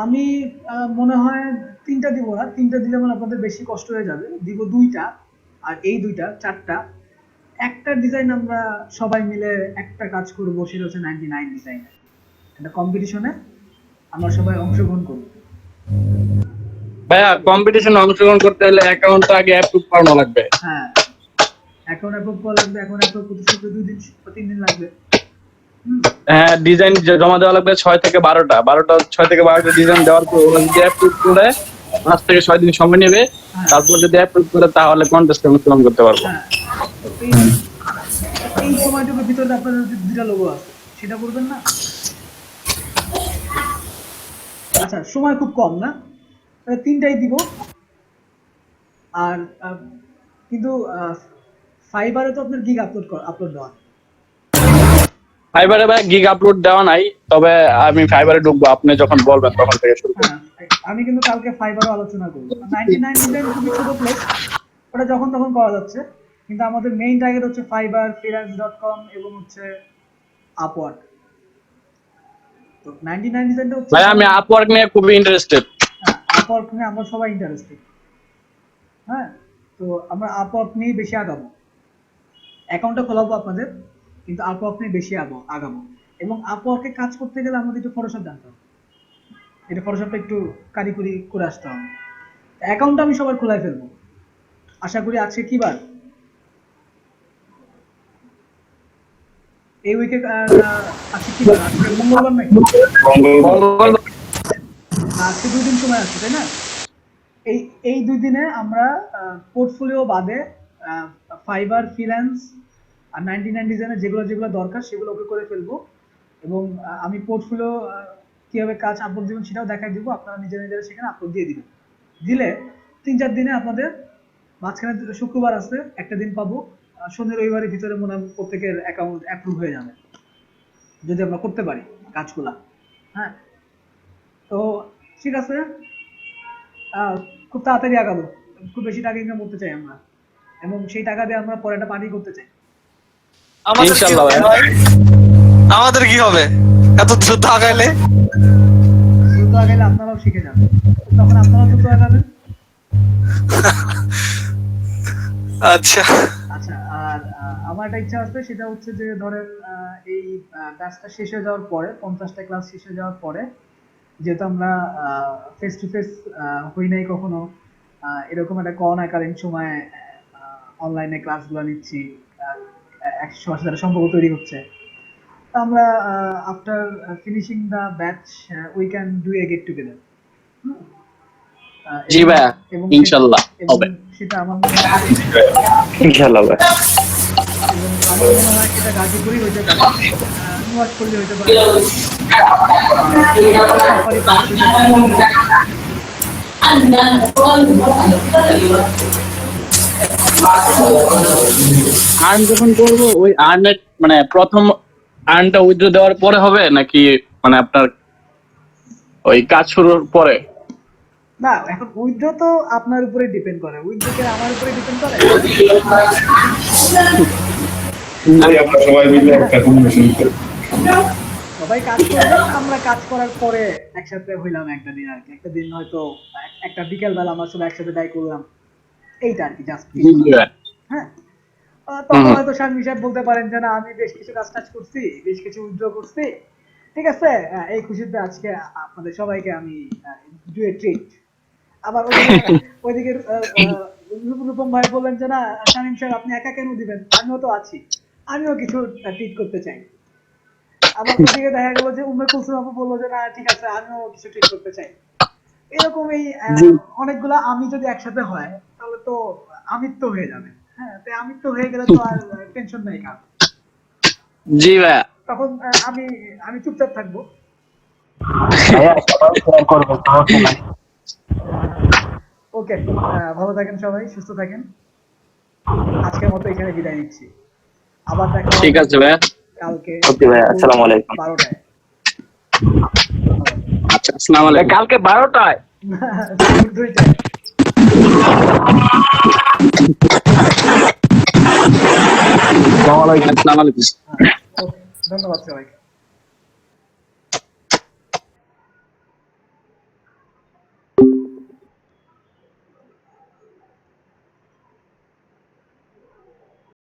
S1: আমি মনে হয় 3টা দিব না, 3টা দিলে মানে আপনাদের বেশি কষ্ট হয়ে যাবে। দিব 2টা, আর এই 2টা 4টা। একটা ডিজাইন আমরা সবাই মিলে একটা কাজ করব, সেটা হচ্ছে 99 ডিজাইনের একটা কম্পিটিশনে আমরা সবাই অংশগ্রহণ করব।
S3: ভাইয়া কম্পিটিশনে অংশগ্রহণ করতে হলে অ্যাকাউন্ট আগে অ্যাপ্রুভ করানো লাগবে।
S1: হ্যাঁ, এখন অ্যাপ্রুভ করা লাগবে, এখন অ্যাপ্রুভ করতে শুধু 2 দিন 3 দিন লাগবে।
S3: হ্যাঁ, ডিজাইন জমা দেওয়া লাগবে 6 থেকে 12টা 6 থেকে 12টা ডিজাইন দেওয়ার পর ওরা যদি অ্যাপ্রুভ করে 5 থেকে 6 দিন সময় নেবে। তারপর যদি অ্যাপ্রুভ করে তাহলে কন্টেস্টে অংশগ্রহণ করতে পারবো।
S1: হ্যাঁ, এই সময়টুকুর ভিতরে আপনাদের যে 2টা লোগো আছে সেটা করবেন না? আচ্ছা, সময় খুব কম না, তাহলে 3টাই দিব। আর কিন্তু ফাইবারে তো আপনার গিগ আপলোড দেওয়া।
S3: ফাইবারে ভাই গিগ আপলোড দেওয়া নাই, তবে আমি ফাইবারে ঢুকবো আপনি যখন বলবেন তখন থেকে শুরু করব।
S1: হ্যাঁ, আমি কিন্তু কালকে ফাইবারও আলোচনা করব। 99 ডিজাইন খুবই ছোট প্লেস, ওটা যখন তখন করা যাচ্ছে। কিন্তু আমাদের মেইন টার্গেট হচ্ছে ফাইবার, freelance.com এবং হচ্ছে আপওয়ার্ক। তো 99 ডিজাইনটা হচ্ছে
S3: ভাই আমি আপওয়ার্ক নিয়ে খুবই ইন্টারেস্টেড।
S1: আপওয়ার্ক নিয়ে আমরা সবাই ইন্টারেস্টেড। হ্যাঁ, তো আমরা আপওয়ার্ক নিয়ে বেশি আগাবো। অ্যাকাউন্টটা খোলাবো আপনাদের, কিন্তু আপওয়ার্ক নিয়ে বেশি আগাবো। এবং আপওয়ার্কে কাজ করতে গেলে আমাদের একটু ফটোশপ জানতে হবে, এটা ফটোশপটা একটু কারিগরি করে আসতে হবে। অ্যাকাউন্টটা আমি সবার খোলাই ফেলবো, আশা করি। আজকে কি বার? এই উইকে আজকে কি বার? আজকে মঙ্গলবার নাকি? আজকে 2 দিন সময় আছে, তাই না? এই 2 দিনে আমরা পোর্টফোলিও বাদে ফাইবার, ফ্রিল্যান্স আর 99 ডিজাইনের যেগুলো দরকার সেগুলো ওকে করে ফেলবো। এবং আমি পোর্টফোলিও কিভাবে কাজ আপলোড দিবেন সেটাও দেখাই দিব। আপনারা নিজেরা সেখানে আপলোড দিয়ে দিবেন। দিলে 3-4 দিনে আপনাদের মাঝখানে শুক্রবার আছে, একটা দিন পাবো, শনি রবিবারের ভিতরে মনে হয় প্রত্যেকের অ্যাকাউন্ট অ্যাপ্রুভ হয়ে যাবে, যদি আমরা করতে পারি কাজগুলা। হ্যাঁ, তো ঠিক আছে, খুব তাড়াতাড়ি আগাবো। খুব বেশি টাকা ইনকাম করতে চাই আমরা, এবং সেই টাকা দিয়ে আমরা পরে একটা পার্টি করতে চাই।
S3: ইনশাআল্লাহ ভাই।
S6: আমাদের কি হবে এত দ্রুত আগাইলে?
S1: দ্রুত আগাইলে আপনারাও শিখে যাবেন, তখন আপনারাও দ্রুত আগাবেন।
S6: আচ্ছা
S1: আচ্ছা, আর আমার একটা ইচ্ছা আছে, সেটা হচ্ছে যে ধরেন এই ব্যাচটা শেষ হয়ে যাওয়ার পরে, 50টা ক্লাস শেষ হয়ে যাওয়ার পরে, যেহেতু আমরা ফেস টু ফেস হই নাই কখনো, এরকম একটা করোনাকালীন সময়ে অনলাইনে ক্লাসগুলো নিচ্ছি, সবার সাথে সম্পর্ক তৈরি হচ্ছে। আমরা after finishing the batch we can do a get together.
S3: জি ভাই, ইনশাআল্লাহ হবে।
S1: সেটা আমার মনে হয়,
S3: ইনশাআল্লাহ ভাই।
S1: এবং আমার মনে হয় সেটা গাজীপুরই হইতে পারে, নোয়াজপল্লী হইতে পারে, সাফারি পার্ক হইতে পারে।
S3: আর্ন যখন করবো ওই আর্নের মানে প্রথম আর্নটা উইথড্র দেওয়ার পরে হবে নাকি মানে আপনার ওই কাজ শুরুর পরে?
S1: না, এখন উইথড্র তো আপনার উপরে ডিপেন্ড করে, উইথড্র কি আমার উপরে ডিপেন্ড করে?
S8: আমরা সবাই মিলে একটা কম্বিনেশন করি।
S1: সবাই কাজ করবে, আমরা কাজ করার পরে একসাথে হইলাম একটা দিন আর কি। একটা দিন হয়তো একটা বিকেল বেলা আমরা সবাই একসাথে ডাই করলাম, এইটা আর কি, জাস্ট। হ্যাঁ, তখন হয়তো শারমিন সাহেব বলতে পারেন যে না, আমি বেশ কিছু কাজ করছি, বেশ কিছু উইথড্র করছি, ঠিক আছে, এই খুশিতে আজকে আপনাদের সবাইকে আমি ডু এ ট্রিট। আবার ওইদিকে রূপম ভাই বললেন যে না শারমিন সাহেব আপনি একা কেন দিবেন, আমিও তো আছি, আমিও কিছু ট্রিট করতে চাই। আবার ওইদিকে দেখা গেল যে উম্মে কুলসুম আপু বললো যে না ঠিক আছে, আমিও কিছু ট্রিট করতে চাই। এরকম এই অনেকগুলা আমি যদি একসাথে হয় তাহলে তো আমিত্ব হয়ে যাবে। হ্যাঁ, তো আমিত্ব হয়ে গেলে তো আর টেনশন নাই কার।
S3: জি ভাই,
S1: তখন আমি চুপচাপ থাকবো।
S2: ভাইয়া সবাই শেয়ার করবো, সমস্যা নাই।
S1: ওকে, ভালো থাকেন সবাই, সুস্থ থাকেন। আজকের মতো এখানে বিদায় নিচ্ছি। আবার দেখা হবে
S3: ঠিক আছে ভাইয়া।
S1: কালকে
S2: ওকে ভাইয়া, আসসালামু আলাইকুম।
S1: 12টায়।
S3: আচ্ছা, আসসালামু আলাইকুম।
S2: কালকে 12টায়?
S1: দুপুর 2টায়।
S3: আসসালামু আলাইকুম।
S1: ওকে, ধন্যবাদ সবাইকে।